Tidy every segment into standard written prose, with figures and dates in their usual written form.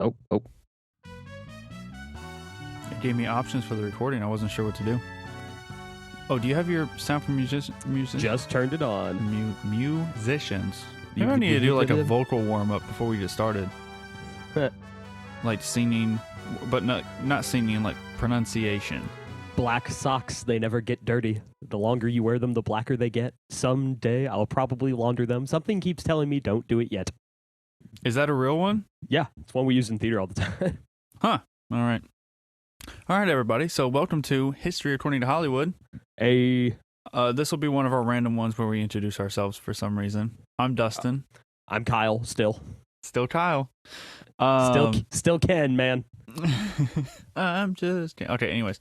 Oh. It gave me options for the recording. I wasn't sure what to do. Oh, do you have your sound for musicians? Just turned it on. Musicians. Maybe I need to do like a vocal warm-up before we get started. Like singing, but not singing, like pronunciation. Black socks, they never get dirty. The longer you wear them, the blacker they get. Someday I'll probably launder them. Something keeps telling me don't do it yet. Is that a real one? Yeah, it's one we use in theater all the time. Huh. All right. All right, everybody. So welcome to History According to Hollywood. This will be one of our random ones where we introduce ourselves for some reason. I'm Dustin. I'm Kyle, still. Still Kyle. Still Ken, man. I'm just kidding. Okay, anyways.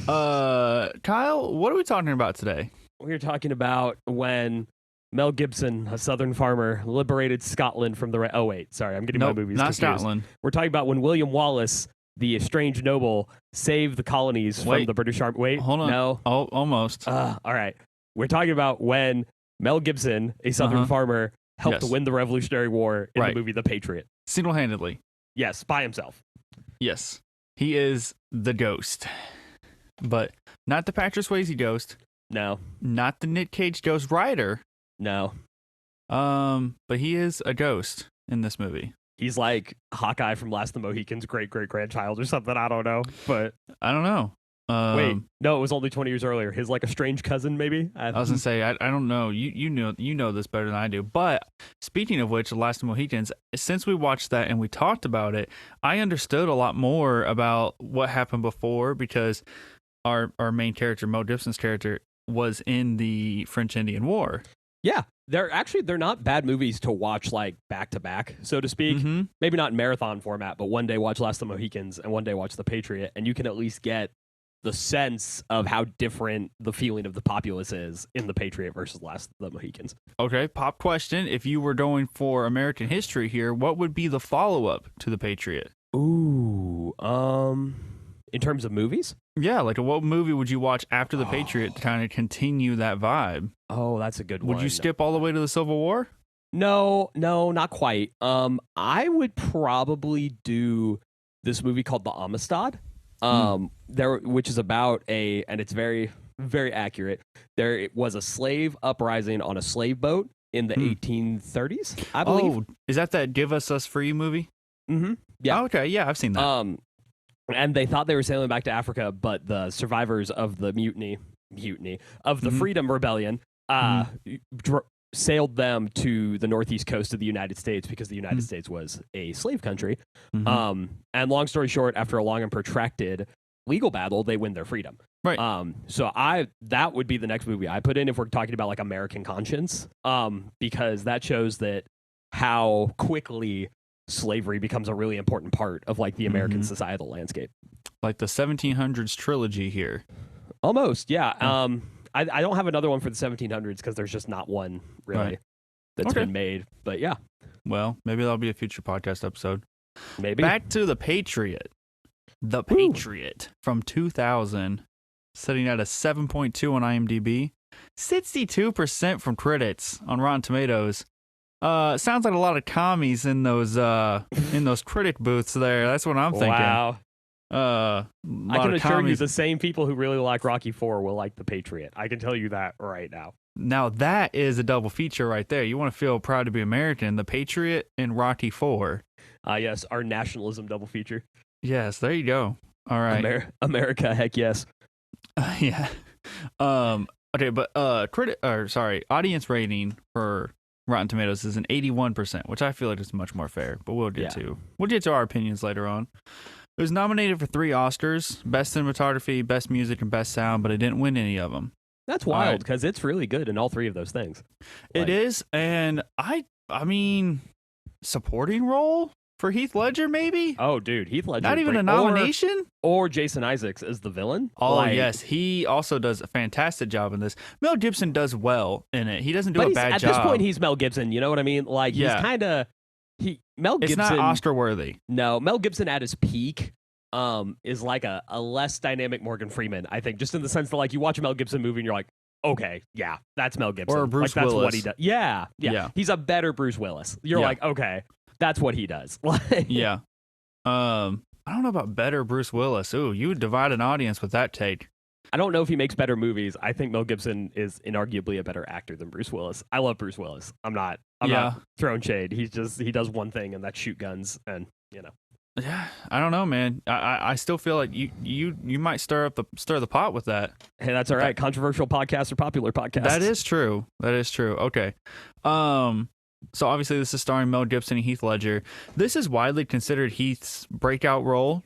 Kyle, what are we talking about today? We're talking about when Mel Gibson, a southern farmer, liberated Scotland from the... Oh, wait. Sorry, I'm getting my movies not confused. Scotland. We're talking about when William Wallace, the estranged noble, saved the colonies from the British Army. Wait, hold on. No. Oh, almost. All right. We're talking about when Mel Gibson, a southern farmer, helped win the Revolutionary War in the movie The Patriot. Single-handedly. Yes, by himself. Yes. He is the ghost. But not the Patrick Swayze ghost. No. Not the Nick Cage Ghost Rider. No. But he is a ghost in this movie. He's like Hawkeye from Last of the Mohicans' great-great-grandchild or something. I don't know. But I don't know. Wait, no, it was only 20 years earlier. His like a strange cousin, maybe? I was going to say, I don't know. You know this better than I do. But speaking of which, The Last of the Mohicans, since we watched that and we talked about it, I understood a lot more about what happened before because our main character, Mel Gibson's character, was in the French Indian War. Yeah, they're not bad movies to watch like back to back, so to speak. Mm-hmm. Maybe not in marathon format, but one day watch Last of the Mohicans and one day watch The Patriot, and you can at least get the sense of how different the feeling of the populace is in The Patriot versus Last of the Mohicans. Okay, pop question. If you were going for American history here, what would be the follow-up to The Patriot? Ooh, in terms of movies? Yeah, like what movie would you watch after The Patriot to kind of continue that vibe? Oh, that's a good one. Would you skip all the way to the Civil War? No, not quite. I would probably do this movie called The Amistad. Which is about and it's very, very accurate. There was a slave uprising on a slave boat in the 1830s, I believe. Oh, is that Give Us Free movie? Mm-hmm. Yeah. Oh, okay, yeah, I've seen that. And they thought they were sailing back to Africa, but the survivors of the mutiny of the Freedom Rebellion sailed them to the northeast coast of the United States because the United States was a slave country. And long story short, after a long and protracted legal battle, they win their freedom. Right. So that would be the next movie I put in if we're talking about like American conscience, because that shows that how quickly slavery becomes a really important part of like the American societal landscape. Like the 1700s trilogy here. Almost, yeah. I don't have another one for the 1700s because there's just not one really that's been made. But yeah. Well, maybe that'll be a future podcast episode. Maybe. Back to The Patriot. The Patriot from 2000, sitting at a 7.2 on IMDb, 62% from critics on Rotten Tomatoes. Sounds like a lot of commies in those critic booths there. That's what I'm thinking. Wow. I can assure you commies. the same people who really like Rocky IV will like The Patriot. I can tell you that right now. Now that is a double feature right there. You want to feel proud to be American. The Patriot and Rocky IV. Yes, our nationalism double feature. Yes, there you go. All right. America, heck yes. Yeah. Okay, but audience rating for Rotten Tomatoes is an 81%, which I feel like is much more fair, but we'll get to our opinions later on. It was nominated for 3 Oscars, Best Cinematography, Best Music, and Best Sound, but it didn't win any of them. That's wild, because it's really good in all 3 of those things. It is, and I mean, supporting role for Heath Ledger, maybe? Oh, dude, Heath Ledger. Not even a nomination? Or Jason Isaacs as the villain? Oh, yes. He also does a fantastic job in this. Mel Gibson does well in it. He doesn't do a bad job. At this point, he's Mel Gibson. You know what I mean? Like, he's kind of... Mel Gibson... It's not Oscar-worthy. No, Mel Gibson at his peak is like a less dynamic Morgan Freeman, I think, just in the sense that, like, you watch a Mel Gibson movie and you're like, okay, yeah, that's Mel Gibson. Or Bruce Willis. That's what he does. Yeah. He's a better Bruce Willis. You're like, okay, that's what he does. Yeah. I don't know about better Bruce Willis. Ooh, you would divide an audience with that take. I don't know if he makes better movies. I think Mel Gibson is inarguably a better actor than Bruce Willis. I love Bruce Willis. I'm not throwing shade. He does one thing, and that's shoot guns, and Yeah, I don't know, man. I still feel like you might stir the pot with that. Hey, that's all right. Controversial podcasts or popular podcasts. That is true. Okay. So obviously this is starring Mel Gibson and Heath Ledger. This is widely considered Heath's breakout role.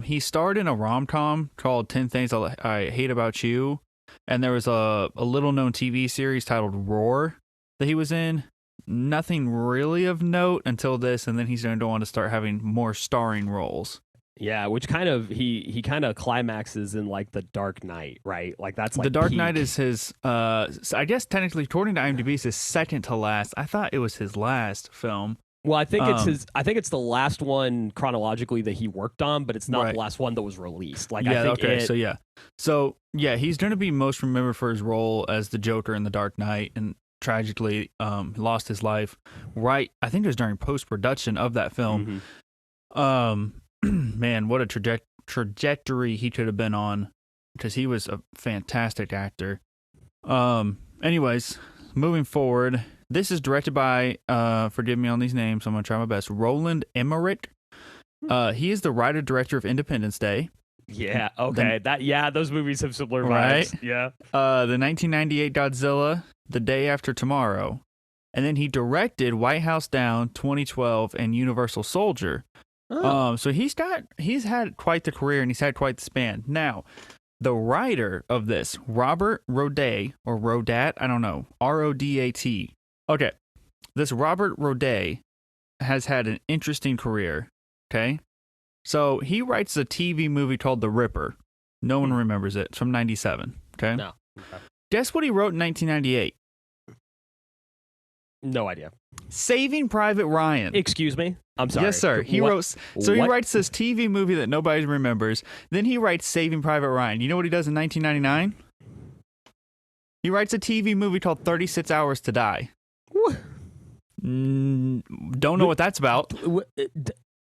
He starred in a rom-com called 10 Things I Hate About You, and there was a little-known TV series titled Roar that he was in. Nothing really of note until this, and then he's going to go on to start having more starring roles. Yeah, which kind of he kind of climaxes in like The Dark Knight, right? Like that's like The Dark peak. Knight is his. I guess technically, according to IMDb, it's his second to last. I thought it was his last film. Well, I think it's his. I think it's the last one chronologically that he worked on, but it's not Right. the last one that was released. Like Yeah. I think Okay. So he's going to be most remembered for his role as the Joker in The Dark Knight, and tragically, lost his life. Right. I think it was during post production of that film. Man, what a trajectory he could have been on, because he was a fantastic actor. Anyways, moving forward, this is directed by, forgive me on these names, I'm going to try my best, Roland Emmerich. He is the writer-director of Independence Day. Yeah. Okay. Those movies have similar vibes. Right? Yeah. The 1998 Godzilla, The Day After Tomorrow. And then he directed White House Down, 2012, and Universal Soldier. Oh. So he's had quite the career, and he's had quite the span. Now, the writer of this, Robert Rodat, or Rodat, I don't know, Rodat. Okay, this Robert Rodat has had an interesting career. Okay, so he writes a TV movie called The Ripper. No one remembers it. It's from '97. Okay, No. Okay. Guess what he wrote in 1998? No idea. Saving Private Ryan. Excuse me. I'm sorry. Yes, sir. He wrote. So he writes this TV movie that nobody remembers. Then he writes Saving Private Ryan. You know what he does in 1999? He writes a TV movie called 36 Hours to Die. What? Don't know what that's about. What?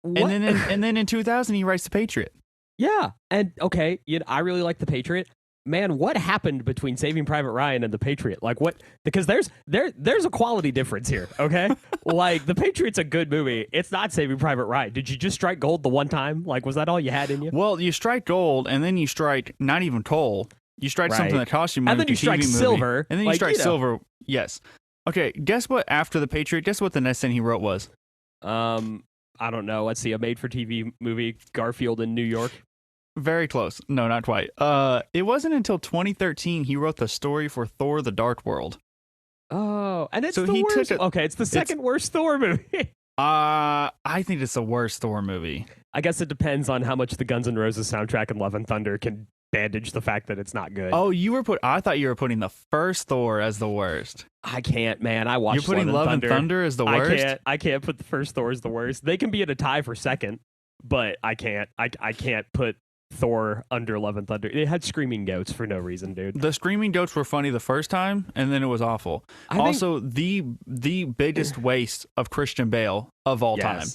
And then in 2000 he writes The Patriot. Yeah. And okay, I really like The Patriot. Man, what happened between Saving Private Ryan and The Patriot? Like what? Because there's a quality difference here, okay? Like The Patriot's a good movie. It's not Saving Private Ryan. Did you just strike gold the one time? Like was that all you had in you? Well, you strike gold and then you strike not even coal. You strike something that costs you money. And then you strike silver. And then you strike silver. Yes. Okay, guess what after The Patriot? Guess what the next thing he wrote was? I don't know. Let's see. A made-for-TV movie, Garfield in New York. Very close. No, not quite. It wasn't until 2013 he wrote the story for Thor: The Dark World. Oh, and it's So the he worst. took Okay, it's the second worst Thor movie. I think it's the worst Thor movie. I guess it depends on how much the Guns N' Roses soundtrack and Love and Thunder can bandage the fact that it's not good. Oh, I thought you were putting the first Thor as the worst. I can't, man. I watched. You're putting Love and Thunder as the worst. I can't put the first Thor as the worst. They can be at a tie for second, but I can't. I can't put Thor under Love and Thunder. It had screaming goats for no reason, dude. The screaming goats were funny the first time, and then it was awful. Also, the biggest waste of Christian Bale of all time.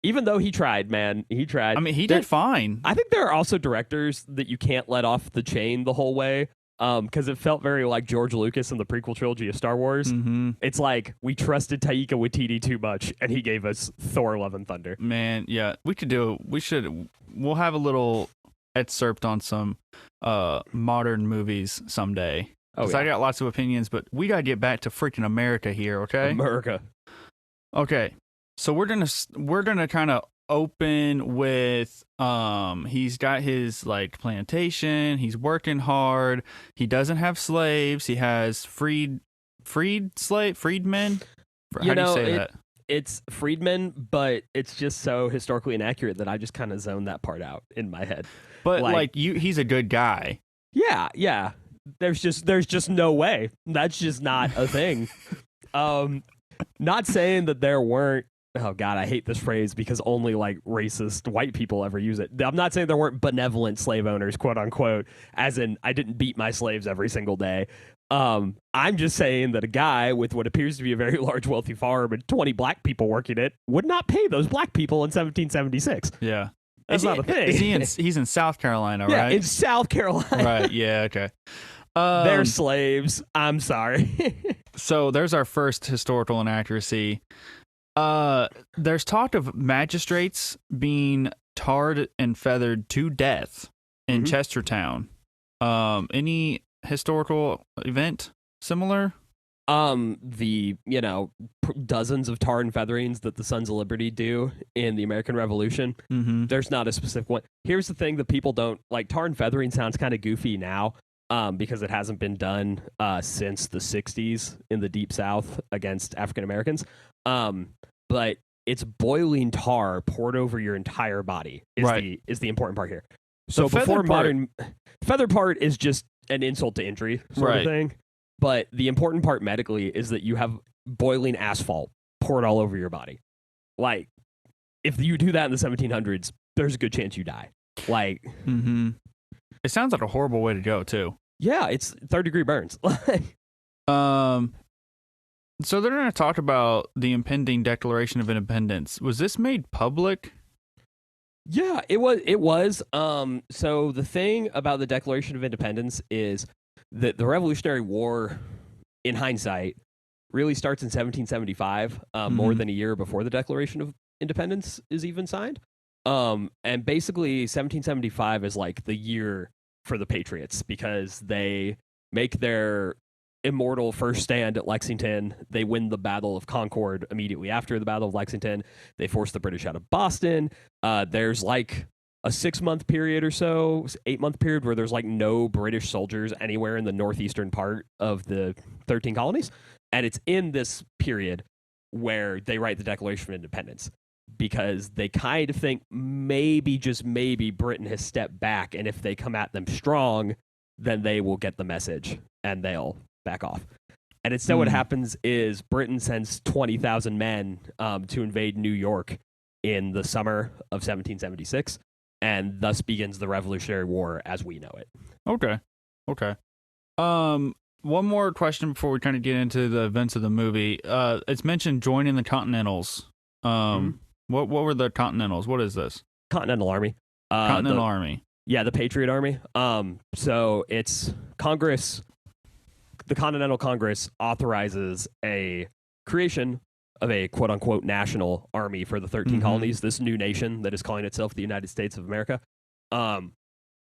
Even though he tried, man, he tried. I mean, he did fine. I think there are also directors that you can't let off the chain the whole way, because it felt very like George Lucas in the prequel trilogy of Star Wars. Mm-hmm. It's like we trusted Taika Waititi too much, and he gave us Thor: Love and Thunder. Man, yeah, we'll have a little excerpt on some modern movies someday. Because I got lots of opinions, but we gotta get back to freaking America here, okay? America. Okay, so we're gonna kind of open with he's got his like plantation. He's working hard. He doesn't have slaves. He has freedmen. How do you say that? It's freedmen, but it's just so historically inaccurate that I just kind of zoned that part out in my head. But he's a good guy. Yeah. There's just no way. That's just not a thing. Not saying that there weren't. Oh God, I hate this phrase because only like racist white people ever use it. I'm not saying there weren't benevolent slave owners, quote unquote, as in I didn't beat my slaves every single day. I'm just saying that a guy with what appears to be a very large, wealthy farm and 20 black people working it would not pay those black people in 1776. Yeah. That's not a thing. He's in South Carolina, Yeah, right? in South Carolina. Right. Yeah. Okay. They're slaves. I'm sorry. So there's our first historical inaccuracy. There's talk of magistrates being tarred and feathered to death in Chestertown. Any historical event similar? Dozens of tar and featherings that the Sons of Liberty do in the American Revolution. There's not a specific one. Here's the thing that people don't like. Tar and feathering sounds kind of goofy now, because it hasn't been done since the 60s in the Deep South against African Americans. But it's boiling tar poured over your entire body is the important part here. So before modern feather part is just an insult to injury sort of thing. But the important part medically is that you have boiling asphalt poured all over your body. Like, if you do that in the 1700s, there's a good chance you die. Like, it sounds like a horrible way to go too. Yeah, it's third-degree burns. So they're going to talk about the impending Declaration of Independence. Was this made public? Yeah, it was. So the thing about the Declaration of Independence is that the Revolutionary War, in hindsight, really starts in 1775, more than a year before the Declaration of Independence is even signed. And basically, 1775 is like the year for the Patriots because they make their immortal first stand at Lexington. They win the Battle of Concord immediately after the Battle of Lexington. They force the British out of Boston. There's like a 6-month period or so, 8-month period where there's like no British soldiers anywhere in the northeastern part of the 13 colonies. And it's in this period where they write the Declaration of Independence because they kind of think maybe, just maybe, Britain has stepped back. And if they come at them strong, then they will get the message and they'll back off. And instead what happens is Britain sends 20,000 men to invade New York in the summer of 1776, and thus begins the Revolutionary War as we know it. Okay. One more question before we kind of get into the events of the movie. It's mentioned joining the Continentals. What were the Continentals? What is this? Continental Army. Continental Army. Yeah, the Patriot Army. So it's Congress. The Continental Congress authorizes a creation of a quote-unquote national army for the 13 colonies, this new nation that is calling itself the United States of America. And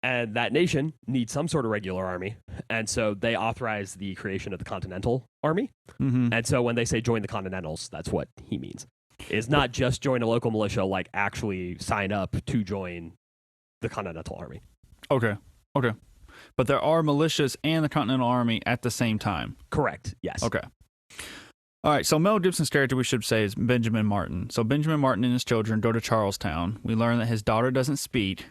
that nation needs some sort of regular army. And so they authorize the creation of the Continental Army. And so when they say join the Continentals, that's what he means. Is not just join a local militia, like actually sign up to join the Continental Army. Okay. But there are militias and the Continental Army at the same time. Correct. Yes. Okay. All right. So Mel Gibson's character, we should say, is Benjamin Martin. So Benjamin Martin and his children go to Charlestown. We learn that his daughter doesn't speak.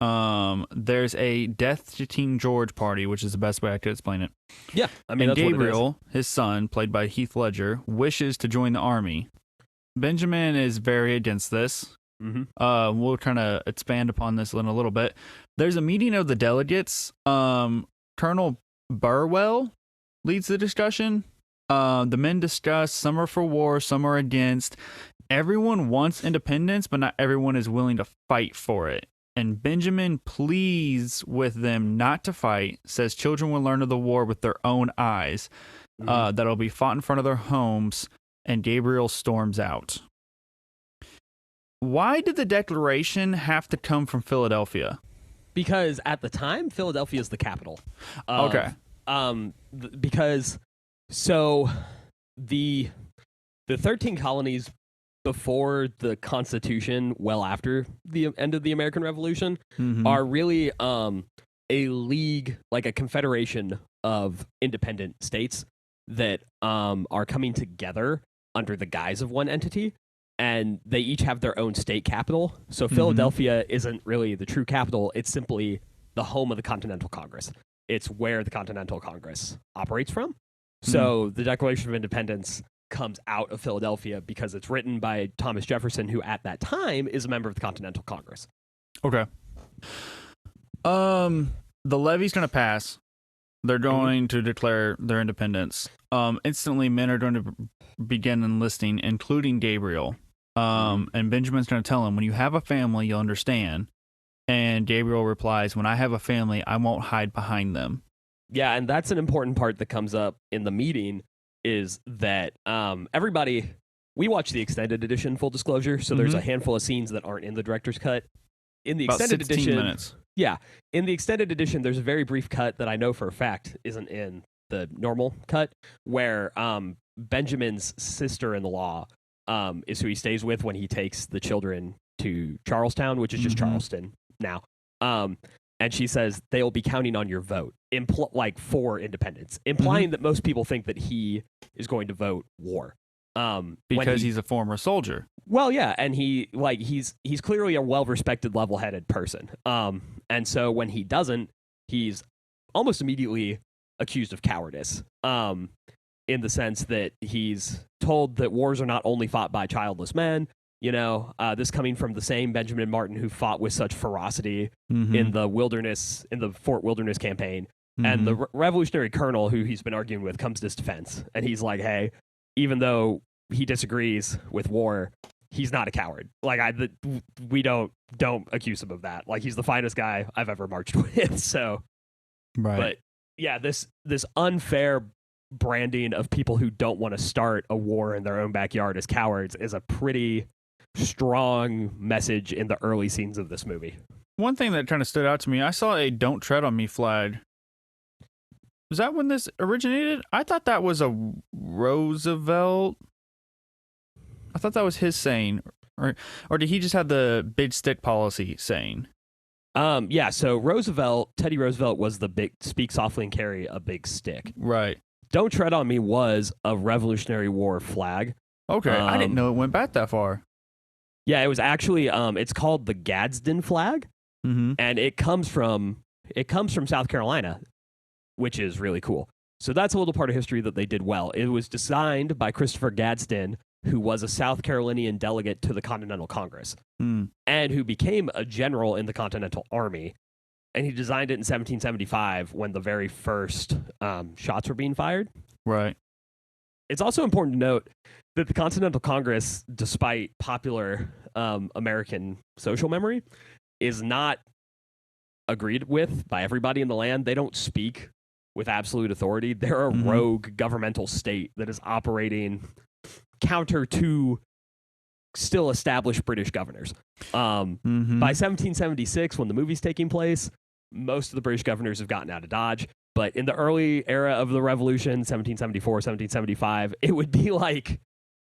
There's a Death to King George party, which is the best way I could explain it. Yeah. I mean, and that's Gabriel, his son, played by Heath Ledger, wishes to join the army. Benjamin is very against this. We'll kind of expand upon this in a little bit. There's a meeting of the delegates. Colonel Burwell leads the discussion. The men discuss, some are for war, some are against. Everyone wants independence, but not everyone is willing to fight for it. And Benjamin pleads with them not to fight, says children will learn of the war with their own eyes, that'll be fought in front of their homes, and Gabriel storms out. Why did the Declaration have to come from Philadelphia? Because at the time, Philadelphia is the capital. Because so the 13 colonies before the Constitution, well after the end of the American Revolution, are really a league, like a confederation of independent states that are coming together under the guise of one entity. And they each have their own state capital. So Philadelphia isn't really the true capital. It's simply the home of the Continental Congress. It's where the Continental Congress operates from. So the Declaration of Independence comes out of Philadelphia because it's written by Thomas Jefferson, who at that time is a member of the Continental Congress. Okay. The levee's going to pass. They're going to declare their independence. Instantly, men are going to begin enlisting, including Gabriel. And Benjamin's going to tell him, when you have a family, you'll understand. And Gabriel replies, when I have a family, I won't hide behind them. Yeah, and that's an important part that comes up in the meeting, is that everybody, we watched the extended edition, full disclosure, so there's a handful of scenes that aren't in the director's cut. In the extended About 16 edition, minutes. Yeah, in the extended edition, there's a very brief cut that I know for a fact isn't in the normal cut, where Benjamin's sister-in-law is who he stays with when he takes the children to Charlestown, which is just Charleston now. And she says they'll be counting on your vote, for independence, implying that most people think that he is going to vote war. Because he's a former soldier. Well, yeah, and he's clearly a well-respected, level-headed person. And so when he doesn't, he's almost immediately accused of cowardice. In the sense that he's told that wars are not only fought by childless men. This coming from the same Benjamin Martin who fought with such ferocity in the Fort Wilderness campaign. And the revolutionary colonel who he's been arguing with comes to his defense. And he's like, hey, even though he disagrees with war, he's not a coward. We don't accuse him of that. Like, he's the finest guy I've ever marched with. So, right. But yeah, this unfair branding of people who don't want to start a war in their own backyard as cowards is a pretty strong message in the early scenes of this movie. One thing that kind of stood out to me, I saw a "Don't Tread on Me" flag. Was that when this originated? I thought that was a Roosevelt. I thought that was his saying, or did he just have the big stick policy saying? Yeah. So Teddy Roosevelt was the big speak softly and carry a big stick. Right. Don't Tread on Me was a Revolutionary War flag. Okay, I didn't know it went back that far. Yeah, it was actually it's called the Gadsden flag, and it comes from South Carolina, which is really cool. So that's a little part of history that they did well. It was designed by Christopher Gadsden, who was a South Carolinian delegate to the Continental Congress, and who became a general in the Continental Army. And he designed it in 1775 when the very first shots were being fired. Right. It's also important to note that the Continental Congress, despite popular American social memory, is not agreed with by everybody in the land. They don't speak with absolute authority. They're a rogue governmental state that is operating counter to still established British governors. By 1776, when the movie's taking place, most of the British governors have gotten out of Dodge. But in the early era of the Revolution, 1774, 1775, it would be like,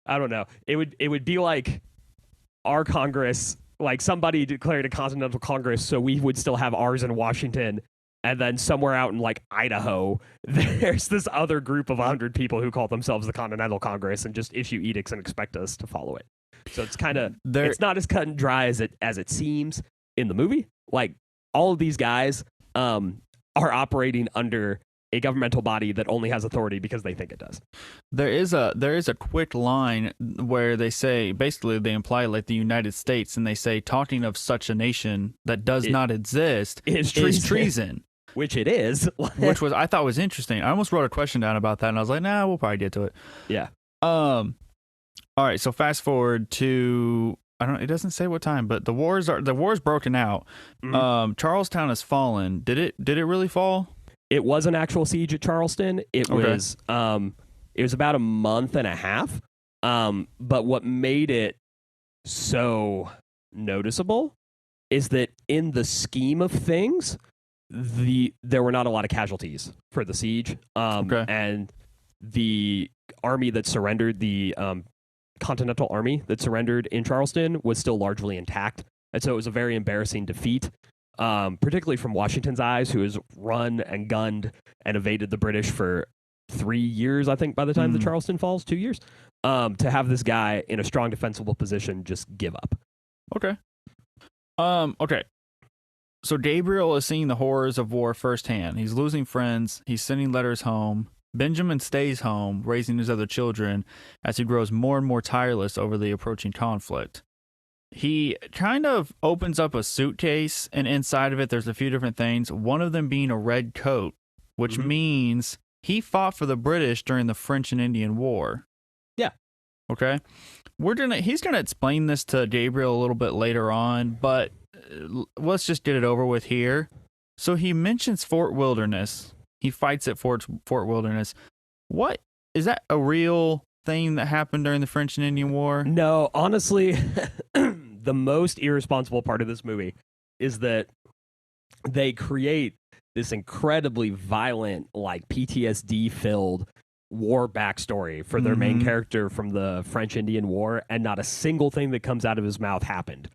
I don't know, it would be like our Congress, like somebody declared a Continental Congress, so we would still have ours in Washington, and then somewhere out in like Idaho, there's this other group of 100 people who call themselves the Continental Congress and just issue edicts and expect us to follow it. So it's kind of, it's not as cut and dry as it seems in the movie. Like, all of these guys are operating under a governmental body that only has authority because they think it does. There is a quick line where they say, basically they imply like the United States, and they say, talking of such a nation that does not exist is treason. Which it is. Which I thought was interesting. I almost wrote a question down about that, and I was like, nah, we'll probably get to it. Yeah. All right, so fast forward to, it doesn't say what time, but the war's broken out. Charlestown has fallen. Did it really fall? It was an actual siege at Charleston. It was about a month and a half. But what made it so noticeable is that in the scheme of things, there were not a lot of casualties for the siege. And the army that surrendered, the Continental Army that surrendered in Charleston, was still largely intact. And so it was a very embarrassing defeat, particularly from Washington's eyes, who has run and gunned and evaded the British for 3 years, I think, by the time the Charleston falls, 2 years, to have this guy in a strong defensible position just give up. Okay. Okay. So Gabriel is seeing the horrors of war firsthand. He's losing friends. He's sending letters home. Benjamin stays home, raising his other children, as he grows more and more tireless over the approaching conflict. He kind of opens up a suitcase, and inside of it, there's a few different things, one of them being a red coat which means he fought for the British during the French and Indian War. Yeah. Okay. He's gonna explain this to Gabriel a little bit later on, but let's just get it over with here. So he mentions Fort Wilderness. He fights at Fort Wilderness. What is that a real thing that happened during the French and Indian War? No, honestly, the most irresponsible part of this movie is that they create this incredibly violent, like PTSD filled war backstory for their main character from the French Indian War, and not a single thing that comes out of his mouth happened.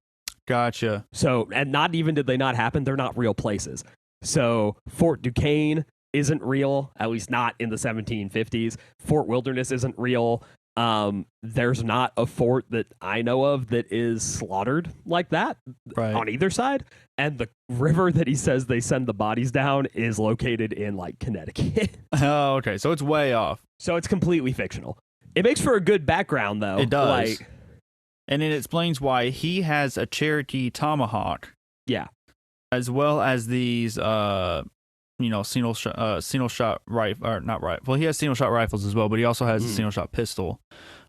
Gotcha. So, and not even did they not happen, they're not real places. So Fort Duquesne isn't real, at least not in the 1750s. Fort Wilderness isn't real. There's not a fort that I know of that is slaughtered like that on either side. And the river that he says they send the bodies down is located in like Connecticut. Oh, okay. So it's way off. So it's completely fictional. It makes for a good background, though. It does. And it explains why he has a Cherokee tomahawk. Yeah. As well as these, single shot rifle, or not rifle. Well, he has single shot rifles as well, but he also has a single shot pistol,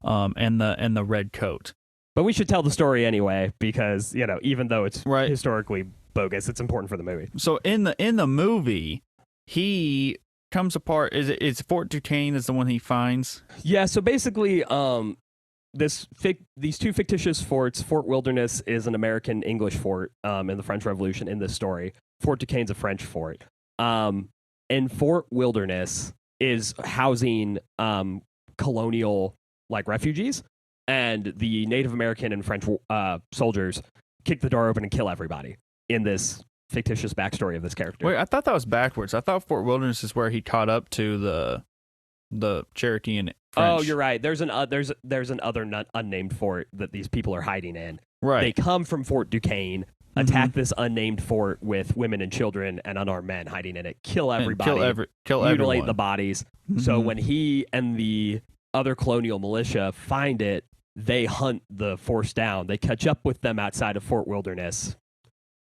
and the red coat. But we should tell the story anyway, because even though it's historically bogus, it's important for the movie. So in the movie, he comes apart. It's Fort Duquesne is the one he finds? Yeah. So basically, these two fictitious forts. Fort Wilderness is an American English fort in the French Revolution in this story. Fort Duquesne's a French fort. And Fort Wilderness is housing colonial like refugees, and the Native American and French soldiers kick the door open and kill everybody in this fictitious backstory of this character. Wait, I thought that was backwards. I thought Fort Wilderness is where he caught up to the Cherokee and French. Oh, you're right. There's an other unnamed fort that these people are hiding in. Right. They come from Fort Duquesne, attack this unnamed fort with women and children and unarmed men hiding in it, kill everybody, kill mutilate everyone. the bodies. So when he and the other colonial militia find it, they hunt the force down. They catch up with them outside of Fort Wilderness,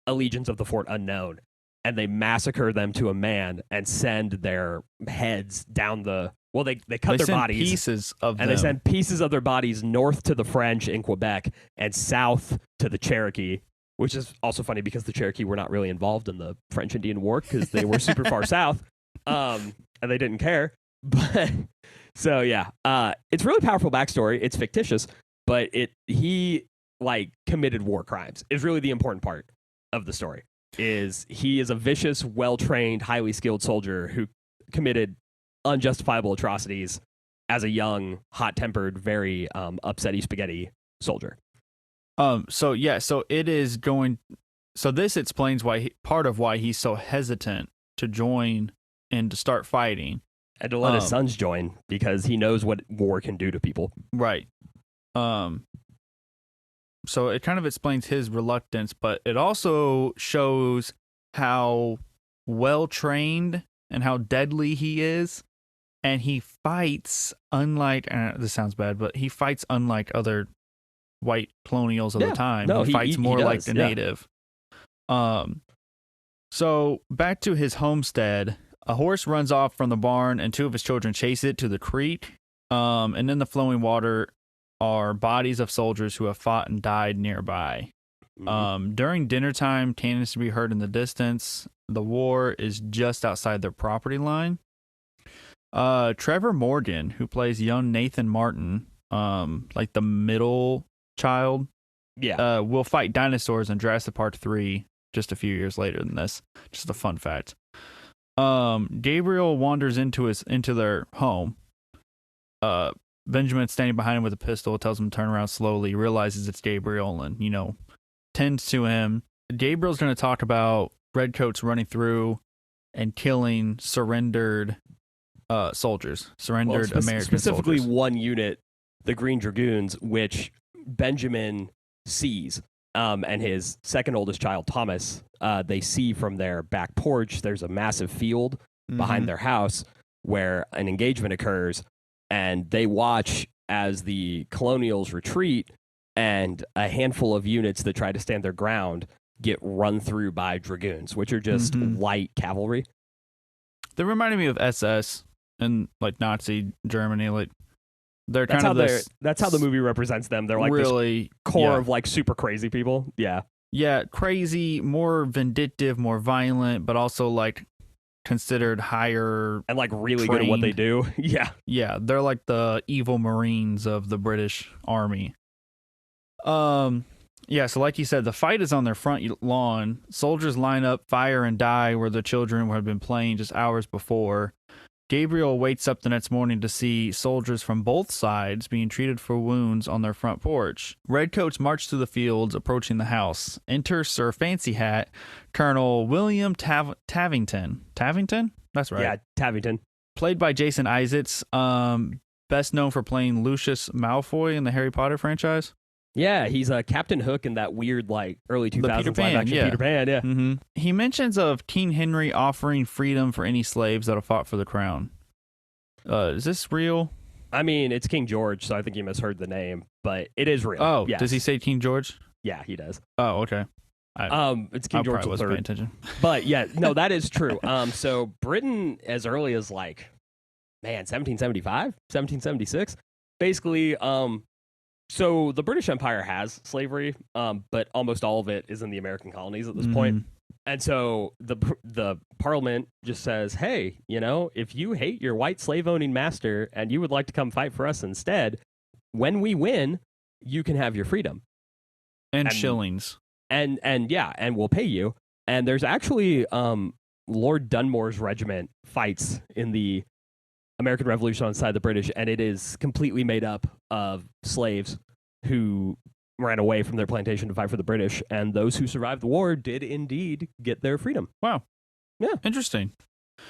allegiance of the fort unknown, and they massacre them to a man and send their heads down the... Well, they cut their bodies. Pieces of them. And they send pieces of their bodies north to the French in Quebec and south to the Cherokee, which is also funny because the Cherokee were not really involved in the French Indian War because they were super far south, and they didn't care. But so yeah, it's really powerful backstory. It's fictitious, but he committed war crimes is really the important part of the story. Is he is a vicious, well-trained, highly skilled soldier who committed unjustifiable atrocities as a young, hot-tempered, very upsetty spaghetti soldier. So it is going. So this explains part of why he's so hesitant to join and to start fighting, and to let his sons join because he knows what war can do to people. Right. So it kind of explains his reluctance, but it also shows how well trained and how deadly he is, and he fights unlike. This sounds bad, but he fights unlike other white colonials of the time. No, he fights more like the native. So back to his homestead, a horse runs off from the barn and two of his children chase it to the creek. And in the flowing water are bodies of soldiers who have fought and died nearby. During dinner time, cannons to be heard in the distance. The war is just outside their property line. Trevor Morgan, who plays young Nathan Martin, like the middle child, will fight dinosaurs in Jurassic Park 3 just a few years later than this. Just a fun fact. Gabriel wanders into their home. Benjamin standing behind him with a pistol, tells him to turn around slowly, realizes it's Gabriel and, tends to him. Gabriel's going to talk about redcoats running through and killing surrendered soldiers, American specifically soldiers. One unit, the Green Dragoons, which Benjamin sees, and his second oldest child, Thomas, they see from their back porch. There's a massive field behind their house where an engagement occurs, and they watch as the colonials retreat, and a handful of units that try to stand their ground get run through by dragoons, which are just light cavalry. They reminded me of SS and like Nazi Germany. Like they're That's kind how of this. that's how the movie represents them. They're like really this core yeah. of like super crazy people. Yeah. Yeah, crazy, more vindictive, more violent, but also like considered higher and like really good at what they do. Yeah. Yeah, they're like the evil Marines of the British Army. Yeah, so like you said, the fight is on their front lawn. Soldiers line up, fire, and die where the children had been playing just hours before. Gabriel wakes up the next morning to see soldiers from both sides being treated for wounds on their front porch. Redcoats march through the fields, approaching the house. Enter Sir Fancy Hat, Colonel William Tavington. Tavington? That's right. Yeah, Tavington. Played by Jason Isaacs, best known for playing Lucius Malfoy in the Harry Potter franchise. Yeah, he's Captain Hook in that weird like early 2000s live action Peter Pan. Yeah. Mm-hmm. He mentions of King Henry offering freedom for any slaves that have fought for the crown. Is this real? I mean, it's King George, so I think you misheard the name, but it is real. Oh, yes. Does he say King George? Yeah, he does. Oh, okay. It's King George wasn't paying III. attention. But yeah, no, that is true. So Britain, as early as like, 1775, 1776, basically. So the British Empire has slavery, but almost all of it is in the American colonies at this point. And so the Parliament just says, hey, if you hate your white slave-owning master and you would like to come fight for us instead, when we win, you can have your freedom. And shillings. And we'll pay you. And there's actually Lord Dunmore's regiment fights in the American Revolution on the side of the British, and it is completely made up of slaves who ran away from their plantation to fight for the British, and those who survived the war did indeed get their freedom. Wow. Yeah. Interesting.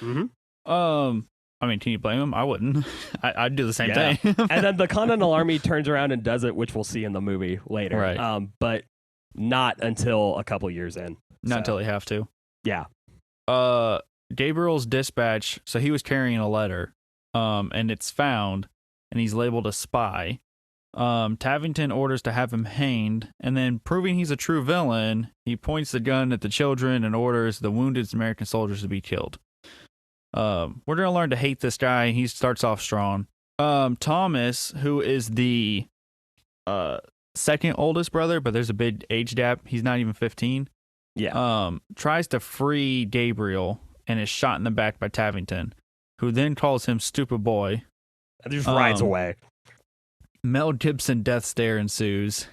Mm-hmm. I mean, can you blame them? I wouldn't. I'd do the same thing. And then the Continental Army turns around and does it, which we'll see in the movie later. Right. But not until a couple years in. Not until they have to. Yeah. Gabriel's dispatch, so he was carrying a letter. And it's found, and he's labeled a spy. Tavington orders to have him hanged, and then proving he's a true villain, he points the gun at the children and orders the wounded American soldiers to be killed. We're going to learn to hate this guy. He starts off strong. Thomas, who is the second oldest brother, but there's a big age gap. He's not even 15. Yeah. Tries to free Gabriel and is shot in the back by Tavington, who then calls him stupid boy. And just rides away. Mel Gibson death stare ensues.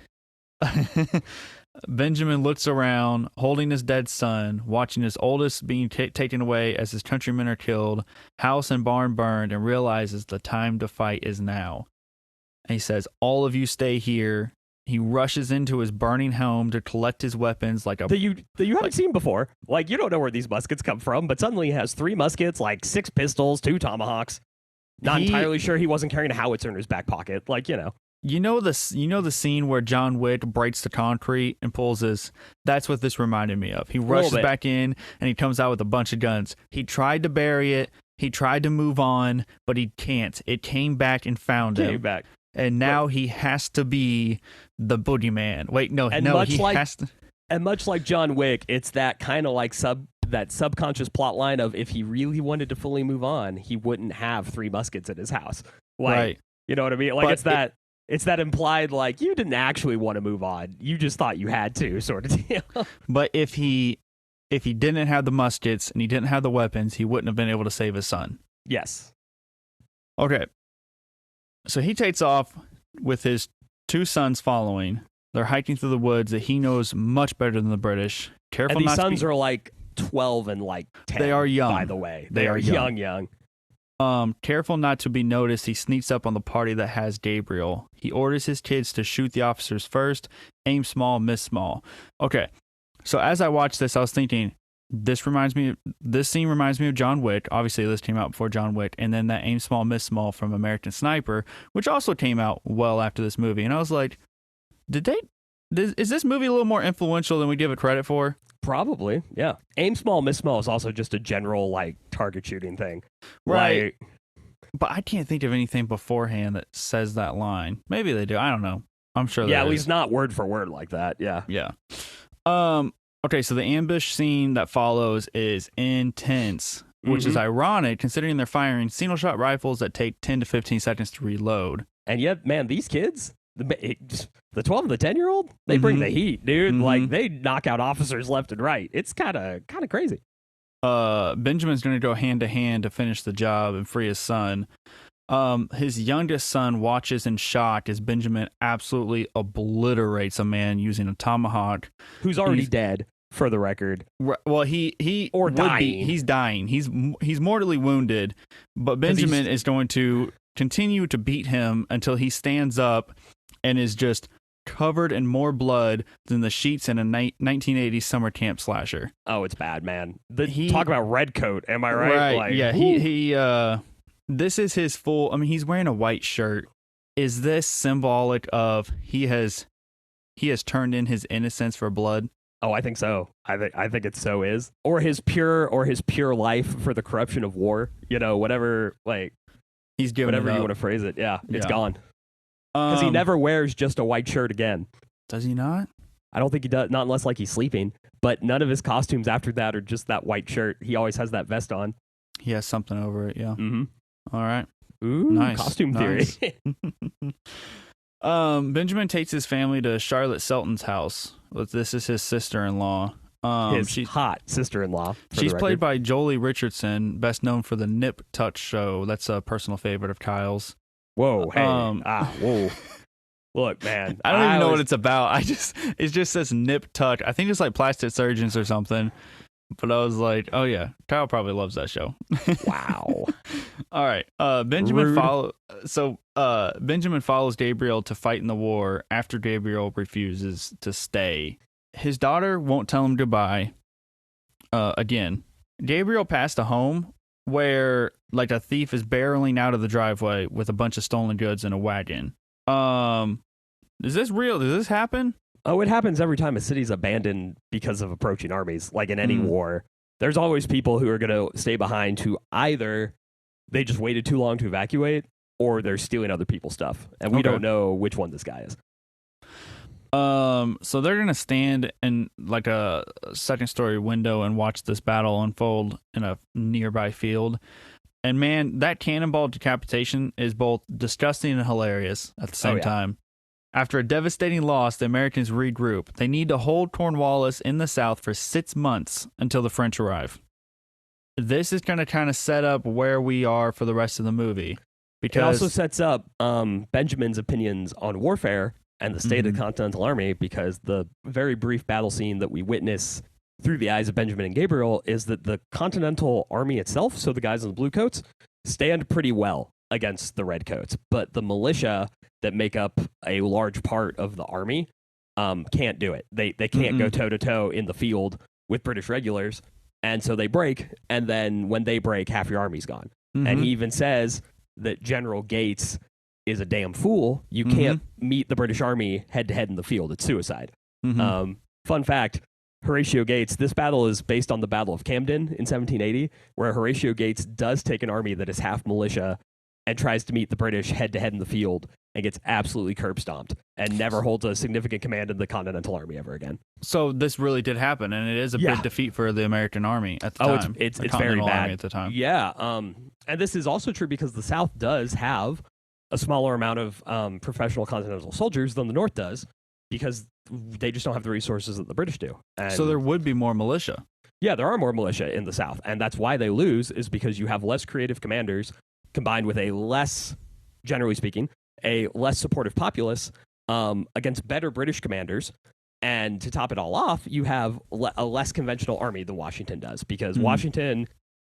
Benjamin looks around, holding his dead son, watching his oldest being taken away as his countrymen are killed, house and barn burned, and realizes the time to fight is now. And he says, all of you stay here. He rushes into his burning home to collect his weapons like a... That you haven't seen before. Like, you don't know where these muskets come from, but suddenly he has 3 muskets, like 6 pistols, 2 tomahawks. Not entirely sure he wasn't carrying a howitzer in his back pocket. Like, You know the scene where John Wick breaks the concrete and pulls his... That's what this reminded me of. He rushes back in, and he comes out with a bunch of guns. He tried to bury it. He tried to move on, but he can't. It came back and found him. Back. And now he has to be the boogeyman. Wait, no, has to... And much like John Wick, it's that kind of like that subconscious plot line of if he really wanted to fully move on, he wouldn't have 3 muskets at his house. Like, right. You know what I mean? Like, but it's that implied, like, you didn't actually want to move on. You just thought you had to, sort of deal. But if he didn't have the muskets and he didn't have the weapons, he wouldn't have been able to save his son. Yes. Okay. So he takes off with his 2 sons following. They're hiking through the woods that he knows much better than the British. Careful and these not sons to be... are like 12 and like 10. They are young. By the way. They are young. Careful not to be noticed, he sneaks up on the party that has Gabriel. He orders his kids to shoot the officers first. Aim small, miss small. Okay. So as I watched this, I was thinking, this scene reminds me of John Wick. Obviously, this came out before John Wick. And then that aim small, miss small from American Sniper, which also came out well after this movie. And I was like, is this movie a little more influential than we give it credit for? Probably, yeah. Aim small, miss small is also just a general, like, target shooting thing. Right. But I can't think of anything beforehand that says that line. Maybe they do. I don't know. I'm sure at least not word for word like that. Yeah. Yeah. Okay, so the ambush scene that follows is intense. which is ironic considering they're firing single-shot rifles that take 10 to 15 seconds to reload. And yet, man, these kids, the 12 and the 10-year-old, they bring the heat, dude. Like, they knock out officers left and right. It's kind of crazy. Benjamin's going to go hand to hand to finish the job and free his son. His youngest son watches in shock as Benjamin absolutely obliterates a man using a tomahawk. Who's already dead, for the record. Well, he or dying. He's dying. He's mortally wounded, but Benjamin is going to continue to beat him until he stands up and is just covered in more blood than the sheets in a 1980s summer camp slasher. Oh, it's bad, man. Talk about red coat, am I right? Right. Like, yeah. He this is his full. I mean, he's wearing a white shirt. Is this symbolic of he has turned in his innocence for blood? Oh, I think so. I think it so is. Or his pure life for the corruption of war. You know, whatever. Like, he's giving whatever it up. you want to phrase it. Yeah, it's gone. Because he never wears just a white shirt again. Does he not? I don't think he does. Not unless like he's sleeping. But none of his costumes after that are just that white shirt. He always has that vest on. He has something over it. Yeah. Mm-hmm. All right. Ooh, nice. Costume theory. Benjamin takes his family to Charlotte Selton's house. This is his sister-in-law. His hot sister-in-law. She's played by Jolie Richardson, best known for the Nip Tuck show. That's a personal favorite of Kyle's. Whoa, hey, whoa. Look, man. I don't even know what it's about. It just says Nip Tuck. I think it's like plastic surgeons or something. But I was like, oh yeah, Kyle probably loves that show. Wow. All right. Benjamin follows Gabriel to fight in the war after Gabriel refuses to stay. His daughter won't tell him goodbye. Again, Gabriel passed a home where like a thief is barreling out of the driveway with a bunch of stolen goods in a wagon. Is this real? Does this happen? Oh, it happens every time a city's abandoned because of approaching armies, like in any war. There's always people who are going to stay behind who either they just waited too long to evacuate or they're stealing other people's stuff. And we don't know which one this guy is. So they're going to stand in like a second story window and watch this battle unfold in a nearby field. And man, that cannonball decapitation is both disgusting and hilarious at the same time. After a devastating loss, the Americans regroup. They need to hold Cornwallis in the South for 6 months until the French arrive. This is going to kind of set up where we are for the rest of the movie. Because it also sets up Benjamin's opinions on warfare and the state of the Continental Army, because the very brief battle scene that we witness through the eyes of Benjamin and Gabriel is that the Continental Army itself, so the guys in the blue coats, stand pretty well against the red coats. But the militia that make up a large part of the army can't do it. They can't go toe-to-toe in the field with British regulars, and so they break, and then when they break, half your army's gone. And he even says that General Gates is a damn fool. You can't meet the British army head-to-head in the field. It's suicide. Fun fact, Horatio Gates, this battle is based on the Battle of Camden in 1780, where Horatio Gates does take an army that is half militia and tries to meet the British head-to-head in the field and gets absolutely curb-stomped and never holds a significant command in the Continental Army ever again. So this really did happen, and it is a big defeat for the American Army at the time. It's very bad at the time. Yeah, and this is also true because the South does have a smaller amount of professional Continental soldiers than the North does, because they just don't have the resources that the British do. And so there would be more militia. Yeah, there are more militia in the South, and that's why they lose, is because you have less creative commanders combined with a less, generally speaking, a less supportive populace against better British commanders. And to top it all off, you have a less conventional army than Washington does, because Washington,